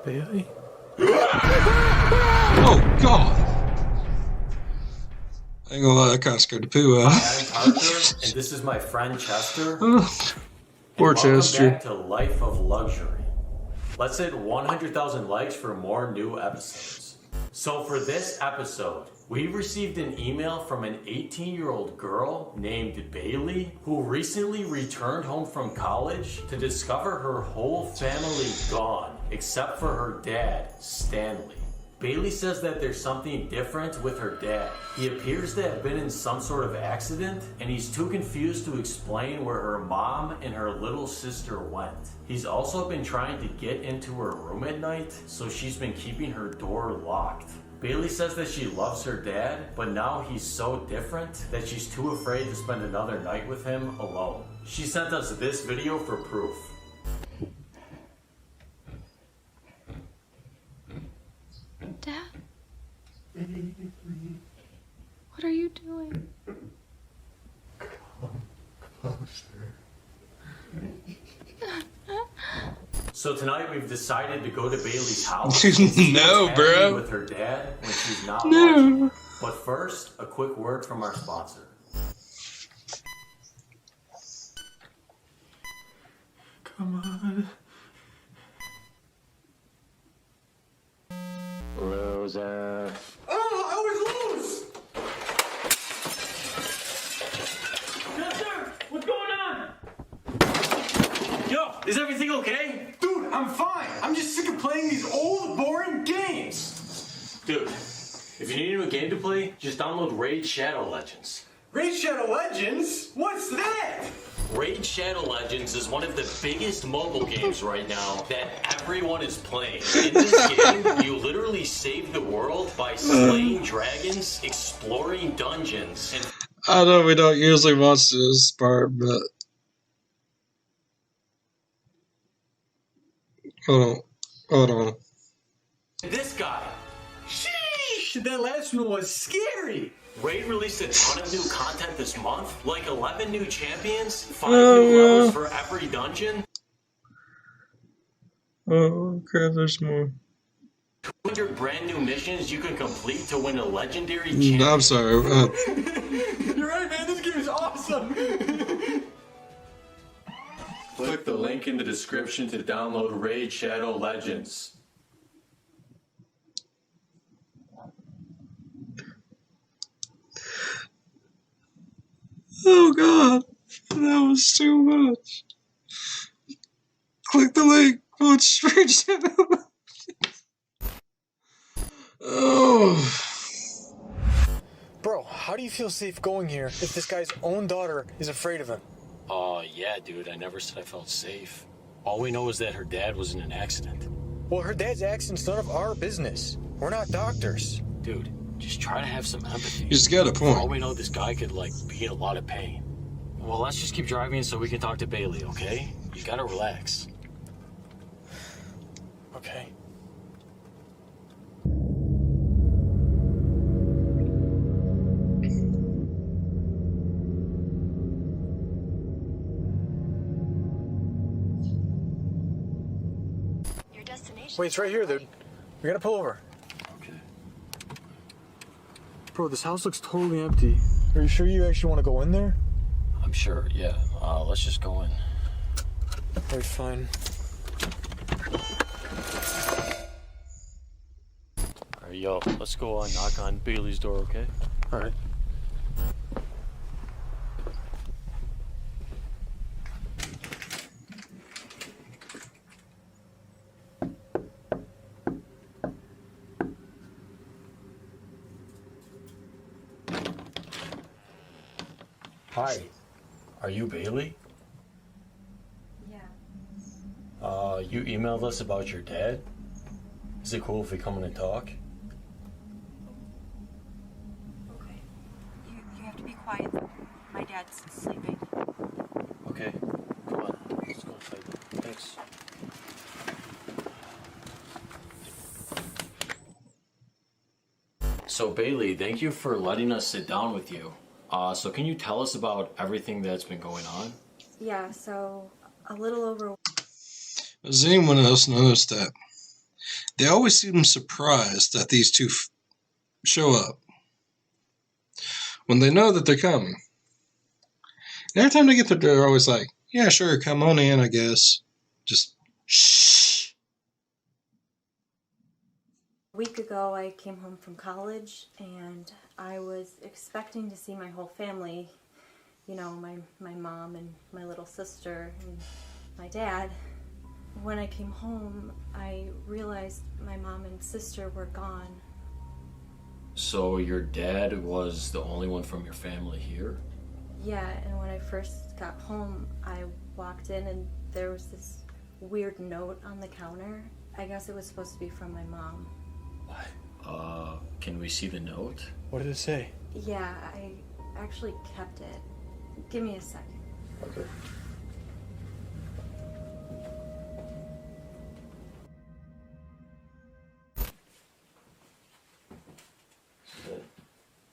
Bailey? Oh god! I ain't gonna lie, that kind of scared the poo out. I'm Parker, and this is my friend Chester. Poor Welcome Chester. back to Life of Luxury. Let's hit 100,000 likes for more new episodes. So for this episode, we received an email from an 18-year-old girl named Bailey who recently returned home from college to discover her whole family gone except for her dad, Stanley. Bailey says that there's something different with her dad. He appears to have been in some sort of accident, and he's too confused to explain where her mom and her little sister went. He's also been trying to get into her room at night, so she's been keeping her door locked. Bailey says that she loves her dad, but now he's so different that she's too afraid to spend another night with him alone. She sent us this video for proof. Dad? What are you doing? So tonight we've decided to go to Bailey's house. No, bro. With her dad when she's not watching. But first, a quick word from our sponsor. Come on. Loser. Oh, I was loose! Chester, what's going on? Yo, is everything okay? Dude, I'm fine. I'm just sick of playing these old, boring games. Dude, if you need a new game to play, just download Raid Shadow Legends. Raid Shadow Legends? What's that? Raid Shadow Legends is one of the biggest mobile games right now that everyone is playing. In this game, you literally save the world by slaying dragons, exploring dungeons, and I know we don't usually watch this part, but hold on. this guy. Sheesh, that last one was scary. Raid released a ton of new content this month, like 11 new champions, 5 Oh, new no. levels for every dungeon, Oh, okay, there's more. 200 brand new missions you can complete to win a legendary champion. I'm sorry. You're right, man. This game is awesome. Click the link in the description to download Raid Shadow Legends. Oh God, that was too much. Click the link. Watch Straight Shadow. Oh. Bro, how do you feel safe going here if this guy's own daughter is afraid of him? Yeah, dude, I never said I felt safe. All we know is that her dad was in an accident. Well, her dad's accident's none of our business. We're not doctors. Dude, just try to have some empathy. He's got a For all point. we know, this guy could, be in a lot of pain. Well, let's just keep driving so we can talk to Bailey, okay? You gotta relax. Okay. Your destination. Wait, it's right here, dude. We gotta pull over. Okay. Bro, this house looks totally empty. Are you sure you actually want to go in there? I'm sure, yeah. Let's just go in. Alright, fine. Alright, yo, let's go knock on Bailey's door, okay? Alright. Hi. Are you Bailey? Yeah. You emailed us about your dad? Is it cool if we come in and talk? Okay. You have to be quiet. My dad's sleeping. Okay. Come on. Let's go inside. Thanks. So Bailey, thank you for letting us sit down with you. So can you tell us about everything that's been going on? Yeah, so a little over. Does anyone else notice that they always seem surprised that these two show up when they know that they're coming? And every time they get there, they're always like, "Yeah, sure, come on in, I guess." Just shh. A week ago, I came home from college, and I was expecting to see my whole family. You know, my mom and my little sister and my dad. When I came home, I realized my mom and sister were gone. So your dad was the only one from your family here? Yeah, and when I first got home, I walked in and there was this weird note on the counter. I guess it was supposed to be from my mom. What? Can we see the note? What did it say? Yeah, I actually kept it. Give me a second. Okay.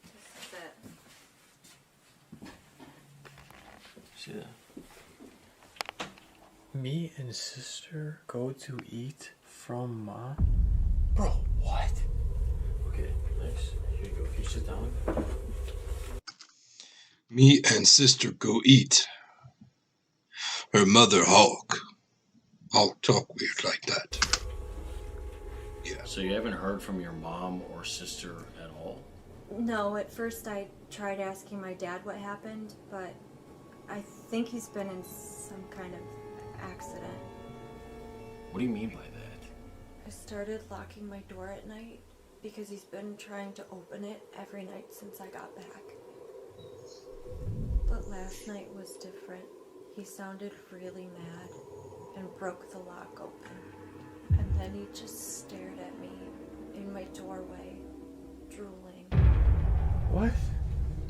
This is it. See that? Me and sister go to eat from mom? Bro, what? Okay, thanks. Here you go. Can you sit down? Me and sister go eat. Her mother Hulk. Hulk talk weird like that. Yeah. So you haven't heard from your mom or sister at all? No, at first I tried asking my dad what happened, but I think he's been in some kind of accident. What do you mean by that? I started locking my door at night because he's been trying to open it every night since I got back. But last night was different. He sounded really mad and broke the lock open. And then he just stared at me in my doorway, drooling. What?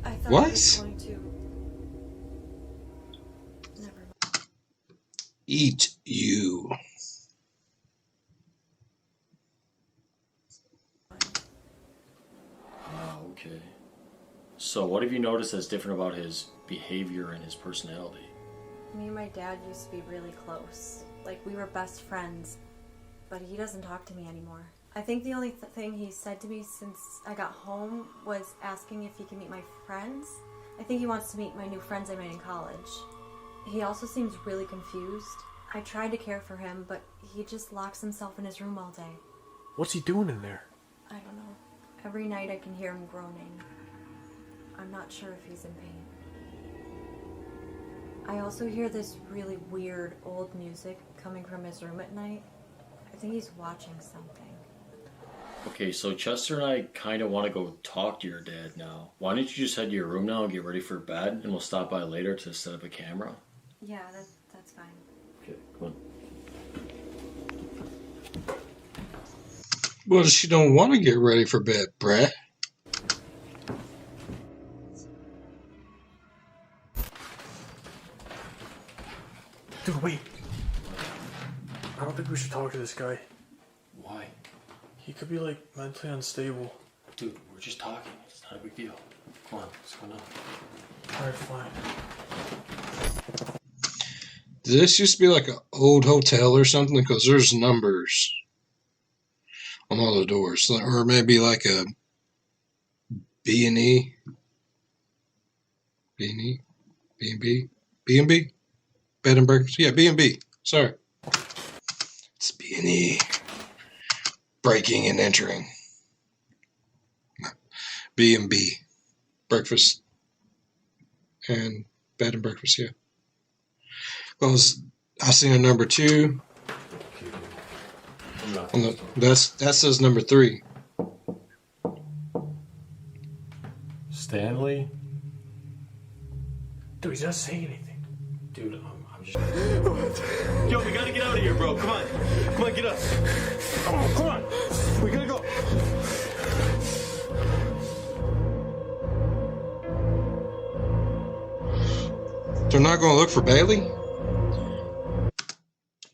I thought What? he was going to... Never mind. Eat you. Oh, okay. So what have you noticed that's different about his behavior and his personality? Me and my dad used to be really close. Like, we were best friends. But he doesn't talk to me anymore. I think the only thing he said to me since I got home was asking if he can meet my friends. I think he wants to meet my new friends I made in college. He also seems really confused. I tried to care for him, but he just locks himself in his room all day. What's he doing in there? I don't know. Every night I can hear him groaning. I'm not sure if he's in pain. I also hear this really weird old music coming from his room at night. I think he's watching something. Okay, so Chester and I kind of want to go talk to your dad now. Why don't you just head to your room now and get ready for bed, and we'll stop by later to set up a camera? Yeah, that's fine. Okay, come on. Well, she don't want to get ready for bed, Brett. Dude, wait. I don't think we should talk to this guy. Why? He could be, like, mentally unstable. Dude, we're just talking. It's not a big deal. Come on, what's going on? Alright, fine. Did this used to be like an old hotel or something? Because there's numbers on all the doors. Or maybe like a B&E. B&E? B&B? B&B? Bed and breakfast? Yeah, B&B. Sorry. It's B&E. Breaking and entering. B&B. Breakfast and bed and breakfast, yeah. Because I seen a number 2. That says number 3. Stanley? Dude, he's not saying anything. Dude, I'm just... Yo, we gotta get out of here, bro. Come on. Come on, get up. Oh, come on! We gotta go! They're not going to look for Bailey?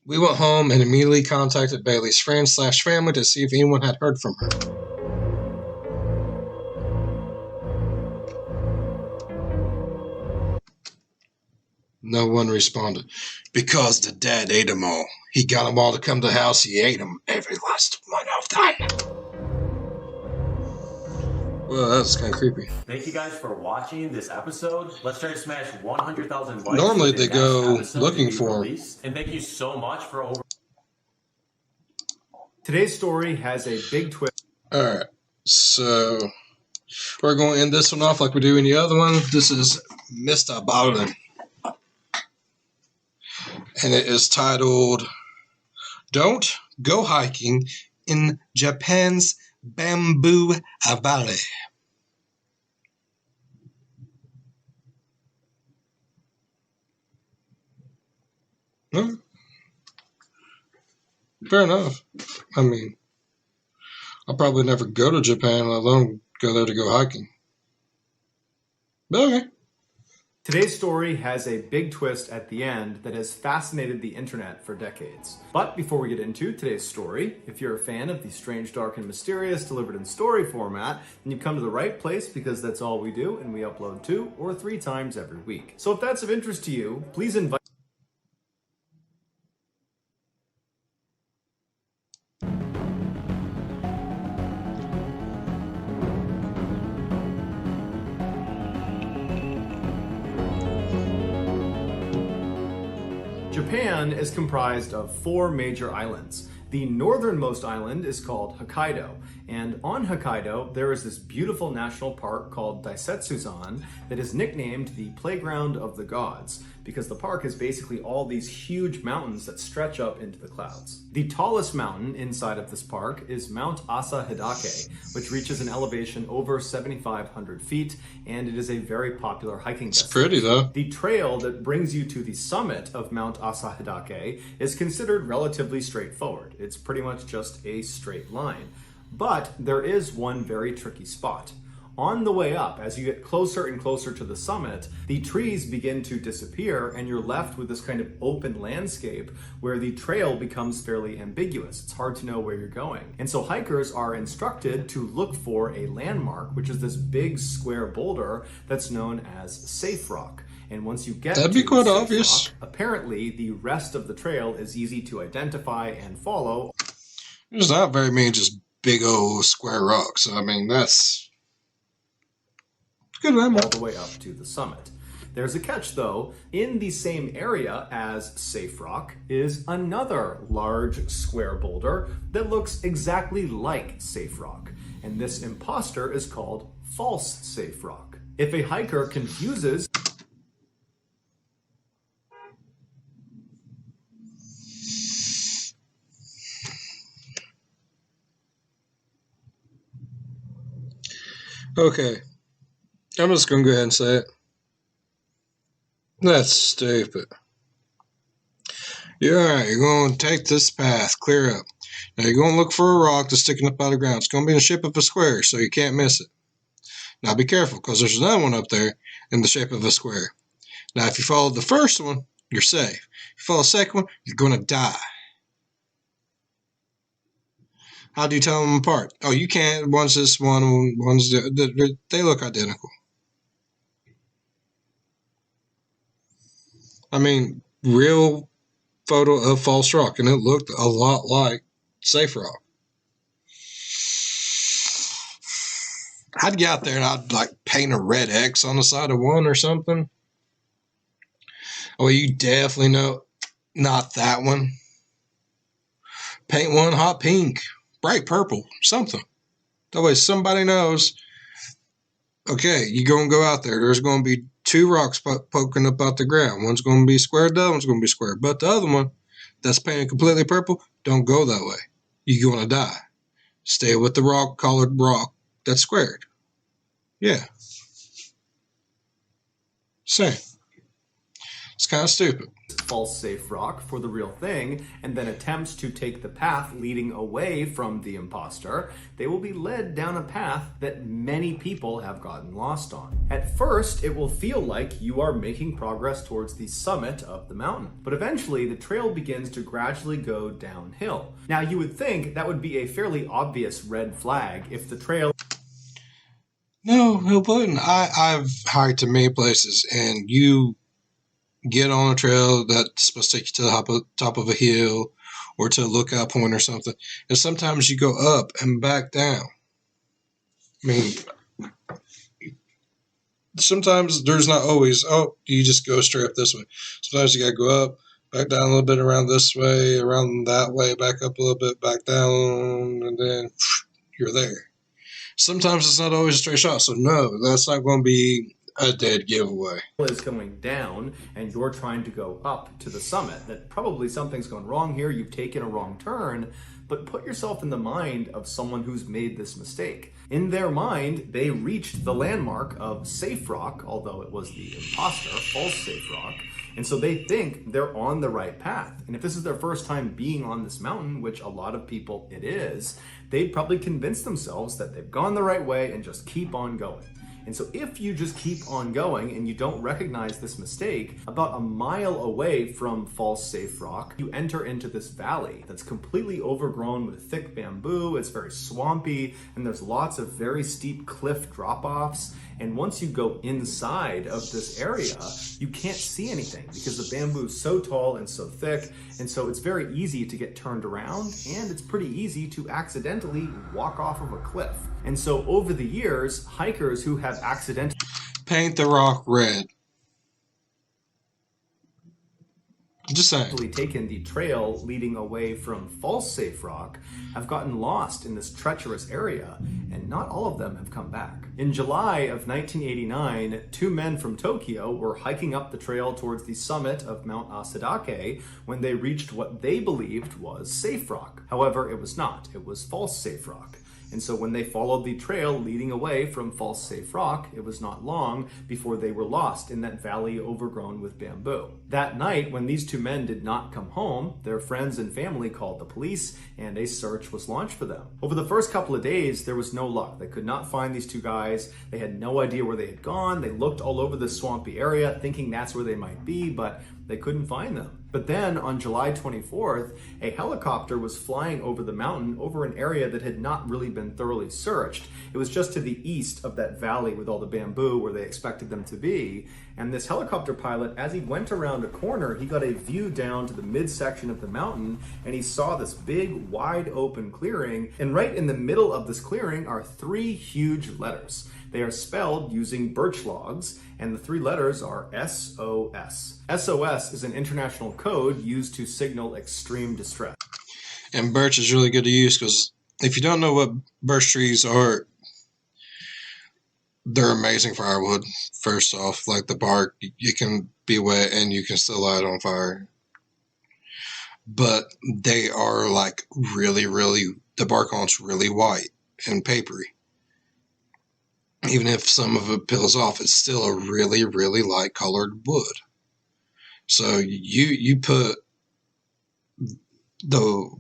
We went home and immediately contacted Bailey's friends/family to see if anyone had heard from her. No one responded. Because the dad ate them all. He got them all to come to the house. He ate them, every last one of them. Well, that was kind of creepy. Thank you guys for watching this episode. Let's try to smash 100,000 likes. Normally for the they next go episode looking to be for 'em. released. And thank you so much for over. Today's story has a big twist. Alright, so we're going to end this one off like we do any other one. This is Mr. Bowden. And it is titled Don't go hiking in Japan's bamboo valley. No, fair enough. I mean, I'll probably never go to Japan, let alone go there to go hiking. But okay. Today's story has a big twist at the end that has fascinated the internet for decades. But before we get into today's story, if you're a fan of the strange, dark, and mysterious delivered in story format, then you've come to the right place because that's all we do, and we upload 2 or 3 times every week. So if that's of interest to you, please invite Japan is comprised of 4 major islands. The northernmost island is called Hokkaido, and on Hokkaido there is this beautiful national park called Daisetsuzan that is nicknamed the Playground of the Gods, because the park is basically all these huge mountains that stretch up into the clouds. The tallest mountain inside of this park is Mount Asa Hidake, which reaches an elevation over 7,500 feet, and it is a very popular hiking It's destination. pretty, though. The trail that brings you to the summit of Mount Asa Hidake is considered relatively straightforward. It's pretty much just a straight line. But there is one very tricky spot. On the way up, as you get closer and closer to the summit, the trees begin to disappear and you're left with this kind of open landscape where the trail becomes fairly ambiguous. It's hard to know where you're going. And so hikers are instructed to look for a landmark, which is this big square boulder that's known as Safe Rock. And once you get That'd be to quite Safe obvious. Rock, apparently the rest of the trail is easy to identify and follow. There's not very many just big old square rocks. I mean, that's good All landmark. the way up to the summit. There's a catch though. In the same area as Safe Rock is another large square boulder that looks exactly like Safe Rock. And this imposter is called False Safe Rock. If a hiker confuses Okay. I'm just going to go ahead and say it. That's stupid. You're alright. You're going to take this path, clear up. Now you're going to look for a rock that's sticking up out of the ground. It's going to be in the shape of a square, so you can't miss it. Now be careful, because there's another one up there in the shape of a square. Now if you follow the first one, you're safe. If you follow the second one, you're going to die. How do you tell them apart? Oh, you can't. One's this one, one's the, they look identical. I mean, real photo of false rock, and it looked a lot like Safe Rock. I'd get out there and I'd like paint a red X on the side of one or something. Oh, you definitely know, not that one. Paint one hot pink, bright purple, something. That way somebody knows, okay, you're going to go out there. There's going to be 2 rocks poking up out the ground. One's going to be square, the other one's going to be square. But the other one that's painted completely purple, don't go that way. You're going to die. Stay with the colored rock that's squared. Yeah. Same. It's kind of stupid. false safe rock for the real thing and then attempts to take the path leading away from the imposter, they will be led down a path that many people have gotten lost on. At first, it will feel like you are making progress towards the summit of the mountain, but eventually the trail begins to gradually go downhill. Now, you would think that would be a fairly obvious red flag if the trail No, it wouldn't. I've hiked to many places, and you get on a trail that's supposed to take you to the top of a hill or to a lookout point or something, and sometimes you go up and back down. I mean, sometimes there's not always, oh, you just go straight up this way. Sometimes you got to go up, back down a little bit, around this way, around that way, back up a little bit, back down, and then you're there. Sometimes it's not always a straight shot, so no, that's not going to be a dead giveaway. Is going down and you're trying to go up to the summit, that probably something's gone wrong here, you've taken a wrong turn. But put yourself in the mind of someone who's made this mistake. In their mind, they reached the landmark of Safe Rock, although it was the imposter, false Safe Rock, and so they think they're on the right path. And if this is their first time being on this mountain, which a lot of people it is, they'd probably convince themselves that they've gone the right way and just keep on going. And so if you just keep on going and you don't recognize this mistake, about a mile away from false Safe Rock, you enter into this valley that's completely overgrown with thick bamboo. It's very swampy, and there's lots of very steep cliff drop-offs. And once you go inside of this area, you can't see anything because the bamboo is so tall and so thick. And so it's very easy to get turned around, and it's pretty easy to accidentally walk off of a cliff. And so over the years, hikers who have accidentally Paint the rock red. Just saying. taken the trail leading away from false Safe Rock have gotten lost in this treacherous area, and not all of them have come back. In July of 1989, two men from Tokyo were hiking up the trail towards the summit of Mount Asadake when they reached what they believed was Safe Rock. However, it was not. It was false Safe Rock. And so when they followed the trail leading away from false Safe Rock, it was not long before they were lost in that valley overgrown with bamboo. That night, when these two men did not come home, their friends and family called the police, and a search was launched for them. Over the first couple of days, there was no luck. They could not find these two guys. They had no idea where they had gone. They looked all over the swampy area, thinking that's where they might be, but they couldn't find them. But then on July 24th, a helicopter was flying over the mountain over an area that had not really been thoroughly searched. It was just to the east of that valley with all the bamboo where they expected them to be. And this helicopter pilot, as he went around a corner, he got a view down to the midsection of the mountain, and he saw this big, wide open clearing. And right in the middle of this clearing are three huge letters. They are spelled using birch logs, and the three letters are SOS. SOS is an international code used to signal extreme distress. And birch is really good to use because if you don't know what birch trees are, they're amazing firewood. First off, like the bark, it can be wet and you can still light it on fire. But they are like really, the bark on it's really white and papery. Even if some of it peels off, it's still a really, light colored wood. So you put the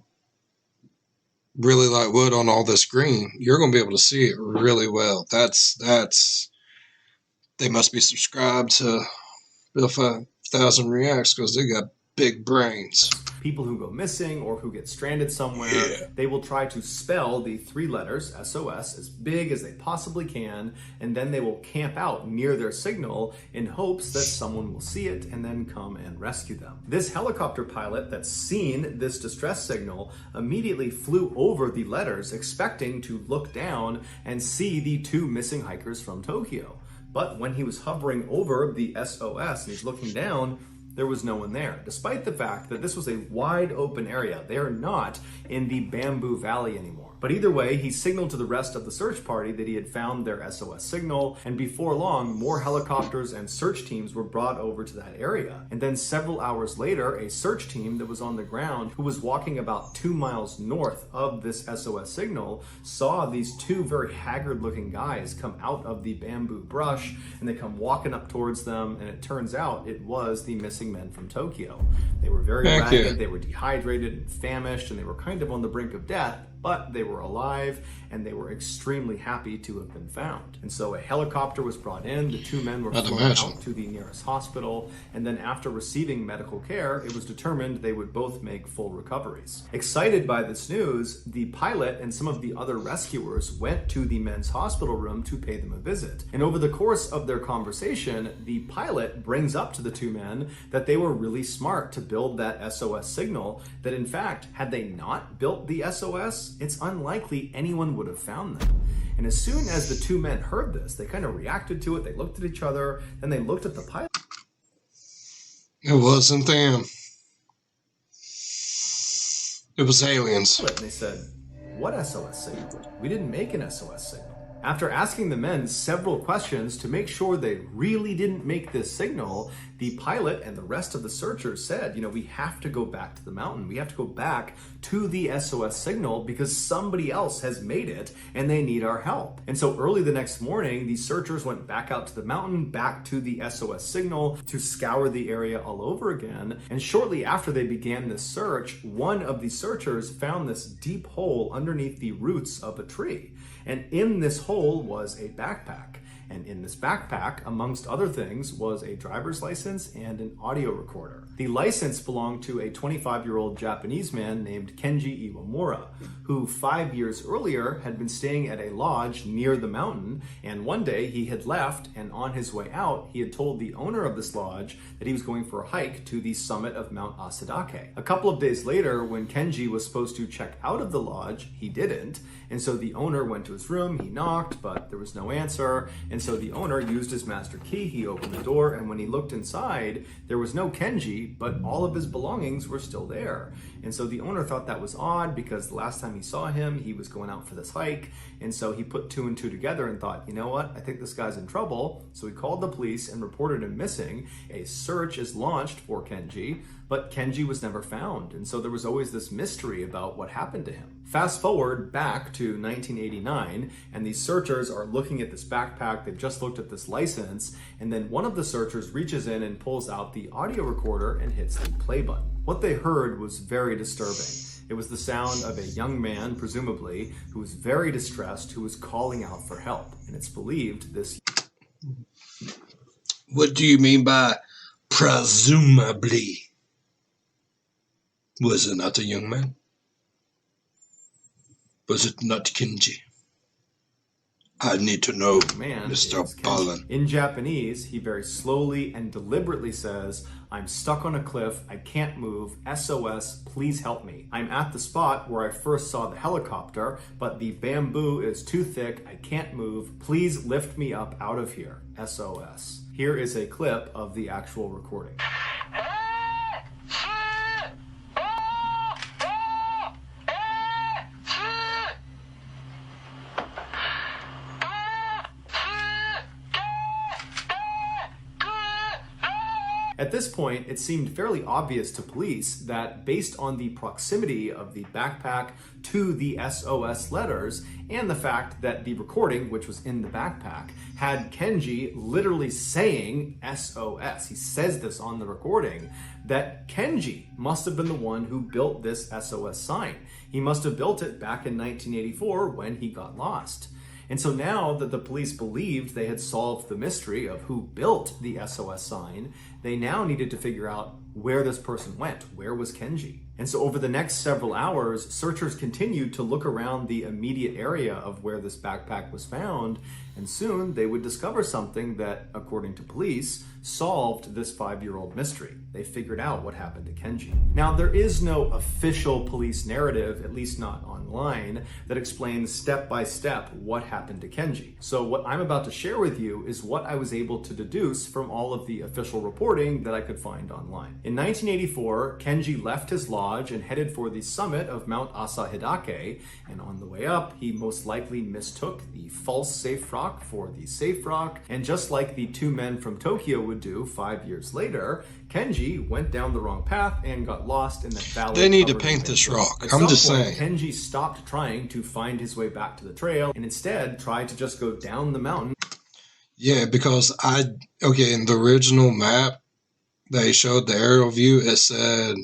really light wood on all this green, you're going to be able to see it really well. That's they must be subscribed to Bill 5000 Reacts because they got big brains. People who go missing or who get stranded somewhere, they will try to spell the three letters, SOS, as big as they possibly can, and then they will camp out near their signal in hopes that someone will see it and then come and rescue them. This helicopter pilot that's seen this distress signal immediately flew over the letters, expecting to look down and see the two missing hikers from Tokyo. But when he was hovering over the SOS and he's looking down, there was no one there, despite the fact that this was a wide open area. They are not in the bamboo valley anymore. But either way, he signaled to the rest of the search party that he had found their SOS signal, and before long, more helicopters and search teams were brought over to that area. And then several hours later, a search team that was on the ground, who was walking about 2 miles north of this SOS signal, saw these two very haggard-looking guys come out of the bamboo brush, and they come walking up towards them, and it turns out it was the missing men from Tokyo. They were very ragged, they were dehydrated and famished, and they were kind of on the brink of death, but they were alive and they were extremely happy to have been found. And so a helicopter was brought in, the two men were flown out to the nearest hospital, and then after receiving medical care, it was determined they would both make full recoveries. Excited by this news, the pilot and some of the other rescuers went to the men's hospital room to pay them a visit. And over the course of their conversation, the pilot brings up to the two men that they were really smart to build that SOS signal, that in fact, had they not built the SOS, it's unlikely anyone would have found them. And as soon as the two men heard this, they kind of reacted to it. They looked at each other, then they looked at the pilot. It wasn't them. It was aliens. And they said, "What SOS signal? We didn't make an SOS signal." After asking the men several questions to make sure they really didn't make this signal, the pilot and the rest of the searchers said, we have to go back to the mountain. We have to go back to the SOS signal because somebody else has made it and they need our help. And so early the next morning, the searchers went back out to the mountain, back to the SOS signal to scour the area all over again. And shortly after they began this search, one of the searchers found this deep hole underneath the roots of a tree. And in this hole was a backpack. And in this backpack, amongst other things, was a driver's license and an audio recorder. The license belonged to a 25-year-old Japanese man named Kenji Iwamura, who 5 years earlier had been staying at a lodge near the mountain, and one day he had left, and on his way out, he had told the owner of this lodge that he was going for a hike to the summit of Mount Asadake. A couple of days later, when Kenji was supposed to check out of the lodge, he didn't, and so the owner went to his room, he knocked, but there was no answer, and so the owner used his master key, he opened the door, and when he looked inside, there was no Kenji, but all of his belongings were still there. And so the owner thought that was odd because the last time he saw him, he was going out for this hike, and so he put two and two together and thought, you know what, I think this guy's in trouble, so he called the police and reported him missing. A search is launched for Kenji, but Kenji was never found, and so there was always this mystery about what happened to him. Fast forward back to 1989, and these searchers are looking at this backpack, they've just looked at this license, and then one of the searchers reaches in and pulls out the audio recorder and hits the play button. What they heard was very disturbing. It was the sound of a young man, presumably, who was very distressed, who was calling out for help. And it's believed this... What do you mean by presumably? Was it not a young man? Was it not Kenji? I need to know, man, Mr. Balin. In Japanese, he very slowly and deliberately says, I'm stuck on a cliff, I can't move, SOS, please help me. I'm at the spot where I first saw the helicopter, but the bamboo is too thick, I can't move, please lift me up out of here, SOS. Here is a clip of the actual recording. At this point, it seemed fairly obvious to police that based on the proximity of the backpack to the SOS letters and the fact that the recording, which was in the backpack, had Kenji literally saying SOS. He says this on the recording, that Kenji must have been the one who built this SOS sign. He must have built it back in 1984 when he got lost. And so now that the police believed they had solved the mystery of who built the SOS sign, they now needed to figure out where this person went. Where was Kenji? And so over the next several hours, searchers continued to look around the immediate area of where this backpack was found, and soon they would discover something that, according to police, solved this 5-year-old mystery. They figured out what happened to Kenji. Now, there is no official police narrative, at least not online, that explains step by step what happened to Kenji. So what I'm about to share with you is what I was able to deduce from all of the official reporting that I could find online. In 1984, Kenji left his lodge and headed for the summit of Mount Asahidake, and on the way up, he most likely mistook the false safe rock for the safe rock, and just like the two men from Tokyo would do 5 years later, Kenji went down the wrong path and got lost in that valley. They need to paint this rock. I'm just saying. Kenji stopped trying to find his way back to the trail and instead tried to just go down the mountain. Yeah, because in the original map, they showed the aerial view, it said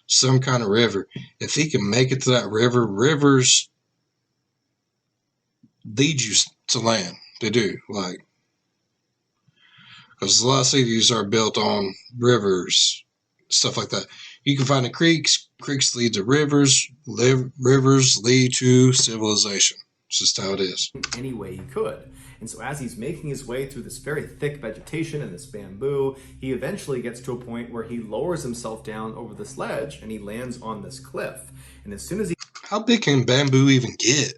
some kind of river. If he can make it to that river, rivers lead you to land. They do, because a lot of cities are built on rivers, stuff like that. You can find the creeks lead to rivers, rivers lead to civilization. It's just how it is. Any way he could. And so as he's making his way through this very thick vegetation and this bamboo, he eventually gets to a point where he lowers himself down over this ledge and he lands on this cliff. And as soon as he... How big can bamboo even get?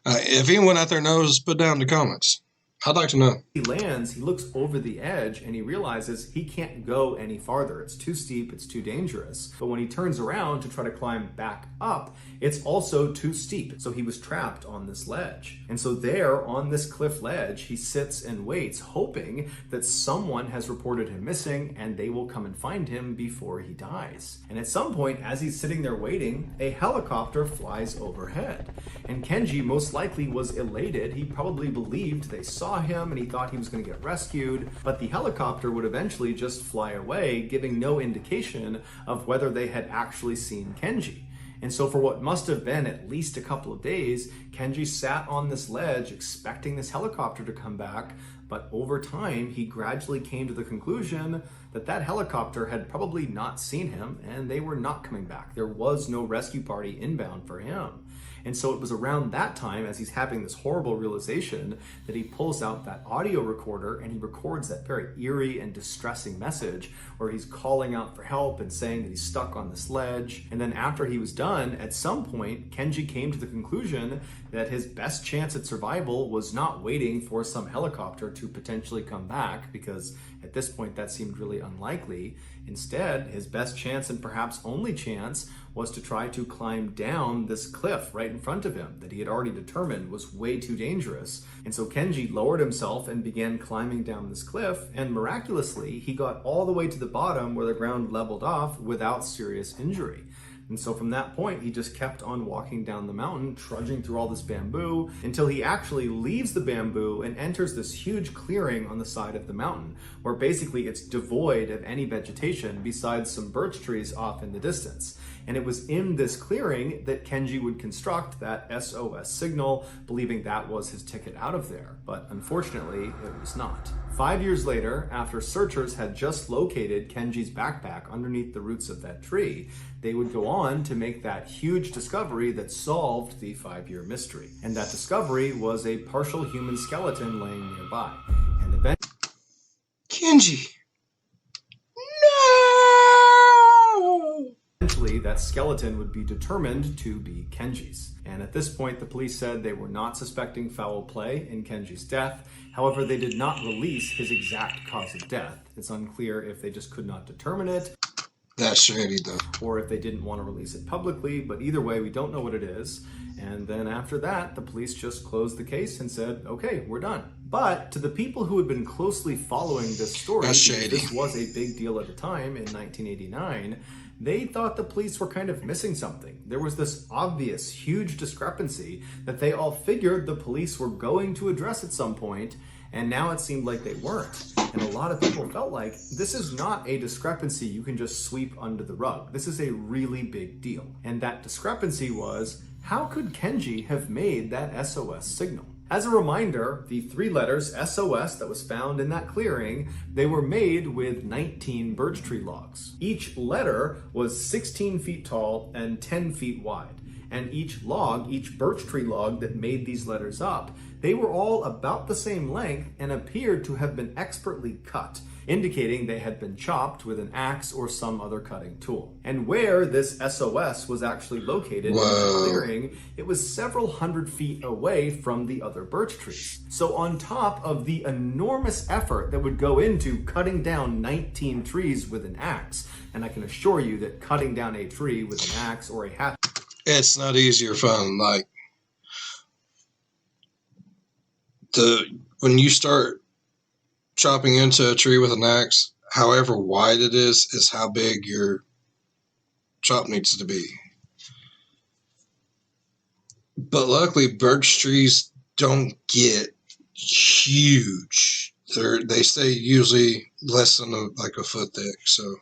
If anyone out there knows, put down in the comments. I'd like to know. He lands, he looks over the edge, and he realizes he can't go any farther. It's too steep, it's too dangerous. But when he turns around to try to climb back up, it's also too steep. So he was trapped on this ledge. And so there, on this cliff ledge, he sits and waits, hoping that someone has reported him missing and they will come and find him before he dies. And at some point, as he's sitting there waiting, a helicopter flies overhead. And Kenji most likely was elated. He probably believed they saw him and he thought he was going to get rescued, but the helicopter would eventually just fly away, giving no indication of whether they had actually seen Kenji. And so for what must have been at least a couple of days, Kenji sat on this ledge expecting this helicopter to come back, but over time he gradually came to the conclusion that that helicopter had probably not seen him and they were not coming back. There was no rescue party inbound for him. And so it was around that time, as he's having this horrible realization, that he pulls out that audio recorder and he records that very eerie and distressing message where he's calling out for help and saying that he's stuck on this ledge. And then after he was done, at some point, Kenji came to the conclusion that his best chance at survival was not waiting for some helicopter to potentially come back, because at this point that seemed really unlikely. Instead, his best chance and perhaps only chance was to try to climb down this cliff right in front of him that he had already determined was way too dangerous. And so Kenji lowered himself and began climbing down this cliff, and miraculously, he got all the way to the bottom where the ground leveled off without serious injury. And so from that point, he just kept on walking down the mountain, trudging through all this bamboo, until he actually leaves the bamboo and enters this huge clearing on the side of the mountain, where basically it's devoid of any vegetation besides some birch trees off in the distance. And it was in this clearing that Kenji would construct that SOS signal, believing that was his ticket out of there. But unfortunately, it was not. 5 years later, after searchers had just located Kenji's backpack underneath the roots of that tree, they would go on to make that huge discovery that solved the 5-year mystery. And that discovery was a partial human skeleton laying nearby. And Kenji. eventually, that skeleton would be determined to be Kenji's. And at this point, the police said they were not suspecting foul play in Kenji's death. However, they did not release his exact cause of death. It's unclear if they just could not determine it, That's shady, though. or if they didn't want to release it publicly, but either way, we don't know what it is. And then after that, the police just closed the case and said, okay, we're done. But to the people who had been closely following this story, That's shady. this was a big deal at the time in 1989, they thought the police were kind of missing something. There was this obvious, huge discrepancy that they all figured the police were going to address at some point, and now it seemed like they weren't. And a lot of people felt like this is not a discrepancy you can just sweep under the rug. This is a really big deal. And that discrepancy was, how could Kenji have made that SOS signal? As a reminder, the 3 letters SOS that was found in that clearing, they were made with 19 birch tree logs. Each letter was 16 feet tall and 10 feet wide. And each log, each birch tree log that made these letters up, they were all about the same length and appeared to have been expertly cut, indicating they had been chopped with an axe or some other cutting tool. And where this SOS was actually located in the clearing, it was several hundred feet away from the other birch trees. So on top of the enormous effort that would go into cutting down 19 trees with an axe, and I can assure you that cutting down a tree with an axe or a hatchet, It's not easy or fun. Like, when you start chopping into a tree with an axe, however wide it is how big your chop needs to be. But luckily, birch trees don't get huge. They stay usually less than a foot thick. So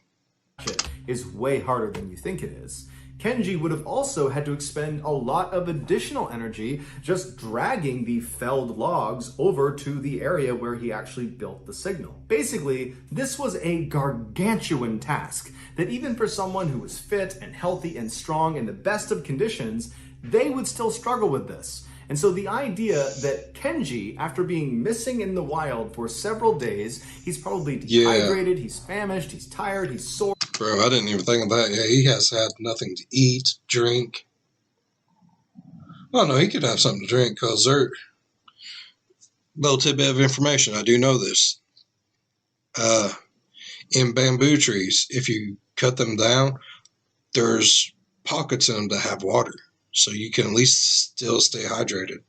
is way harder than you think it is. Kenji would have also had to expend a lot of additional energy just dragging the felled logs over to the area where he actually built the signal. Basically, this was a gargantuan task that even for someone who was fit and healthy and strong in the best of conditions, they would still struggle with this. And so the idea that Kenji, after being missing in the wild for several days, he's probably dehydrated, he's famished, he's tired, he's sore. Bro, I didn't even think of that. Yeah, he has had nothing to eat, drink. Oh, no, he could have something to drink because Little tidbit of information. I do know this. In bamboo trees, if you cut them down, there's pockets in them that have water, so you can at least still stay hydrated.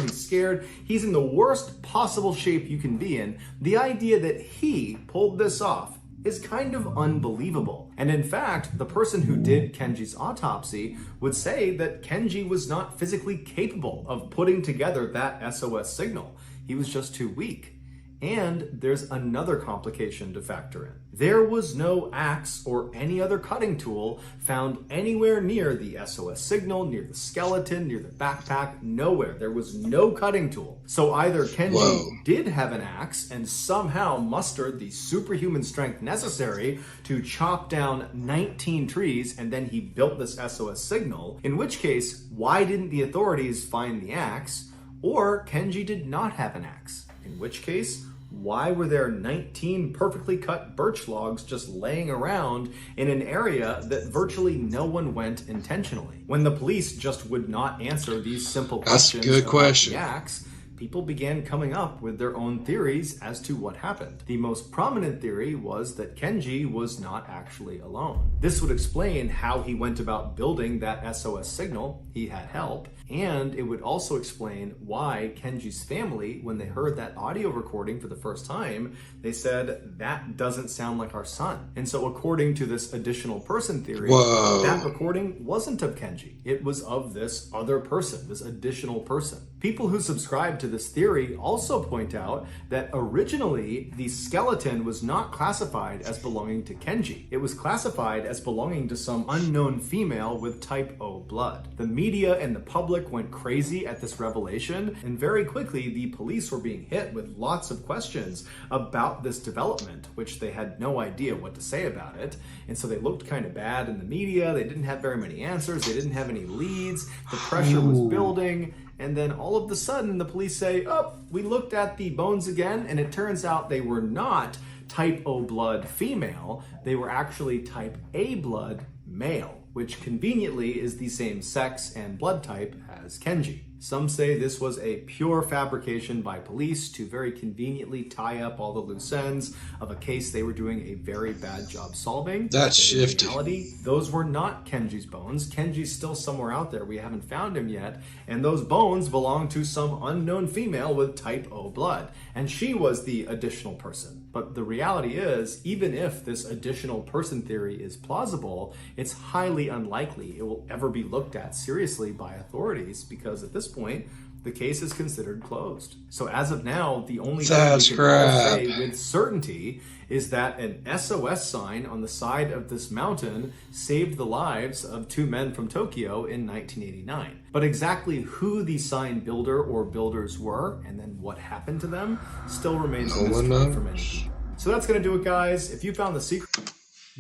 He's scared. He's in the worst possible shape you can be in. The idea that he pulled this off is kind of unbelievable. And in fact, the person who did Kenji's autopsy would say that Kenji was not physically capable of putting together that SOS signal. He was just too weak. And there's another complication to factor in. There was no axe or any other cutting tool found anywhere near the SOS signal, near the skeleton, near the backpack, nowhere. There was no cutting tool. So either Kenji did have an axe and somehow mustered the superhuman strength necessary to chop down 19 trees, and then he built this SOS signal, in which case, why didn't the authorities find the axe? Or Kenji did not have an axe, in which case, why were there 19 perfectly cut birch logs just laying around in an area that virtually no one went intentionally? When the police just would not answer these simple questions That's a good question. about the axe, people began coming up with their own theories as to what happened. The most prominent theory was that Kenji was not actually alone. This would explain how he went about building that SOS signal. He had help. And it would also explain why Kenji's family, when they heard that audio recording for the first time, they said, that doesn't sound like our son. And so according to this additional person theory, that recording wasn't of Kenji. It was of this other person, this additional person. People who subscribe to this theory also point out that originally the skeleton was not classified as belonging to Kenji. It was classified as belonging to some unknown female with type O blood. The media and the public went crazy at this revelation, and very quickly the police were being hit with lots of questions about this development, which they had no idea what to say about it. And so they looked kind of bad in the media. They didn't have very many answers. They didn't have any leads. The pressure was building. And then all of a sudden the police say, oh, we looked at the bones again, and it turns out they were not type O blood female. They were actually type A blood male, which conveniently is the same sex and blood type as Kenji. Some say this was a pure fabrication by police to very conveniently tie up all the loose ends of a case they were doing a very bad job solving. That's shifty. In reality, those were not Kenji's bones. Kenji's still somewhere out there. We haven't found him yet. And those bones belong to some unknown female with type O blood. And she was the additional person. But the reality is, even if this additional person theory is plausible, it's highly unlikely it will ever be looked at seriously by authorities, because at this point, the case is considered closed. So as of now, the only thing we can all say with certainty is that an SOS sign on the side of this mountain saved the lives of 2 men from Tokyo in 1989. But exactly who the sign builder or builders were, and then what happened to them, still remains a mystery for many people. So that's going to do it, guys. If you found the secret...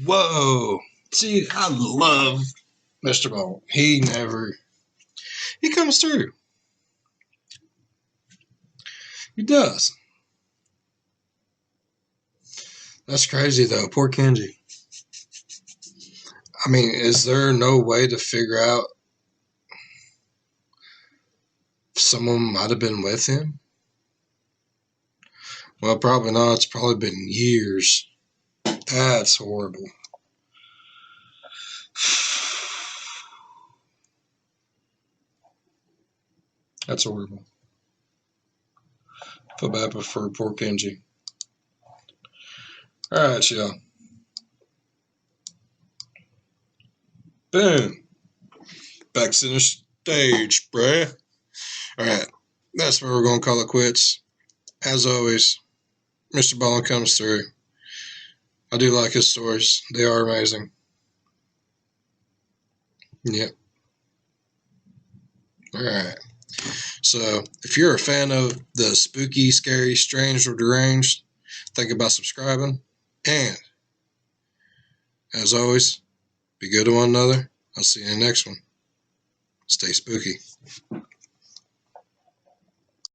Whoa. See, I love Mr. Ball. He comes through. He does. That's crazy, though. Poor Kenji. I mean, is there no way to figure out if someone might have been with him? Well, probably not. It's probably been years. That's horrible. That's horrible. Feel bad for poor Kenji. Alright, y'all. Boom. Back center stage, bruh. Alright. That's where we're going to call it quits. As always, Mr. Ballin comes through. I do like his stories. They are amazing. Yep. Alright. So, if you're a fan of the spooky, scary, strange, or deranged, think about subscribing. And, as always, be good to one another. I'll see you in the next one. Stay spooky.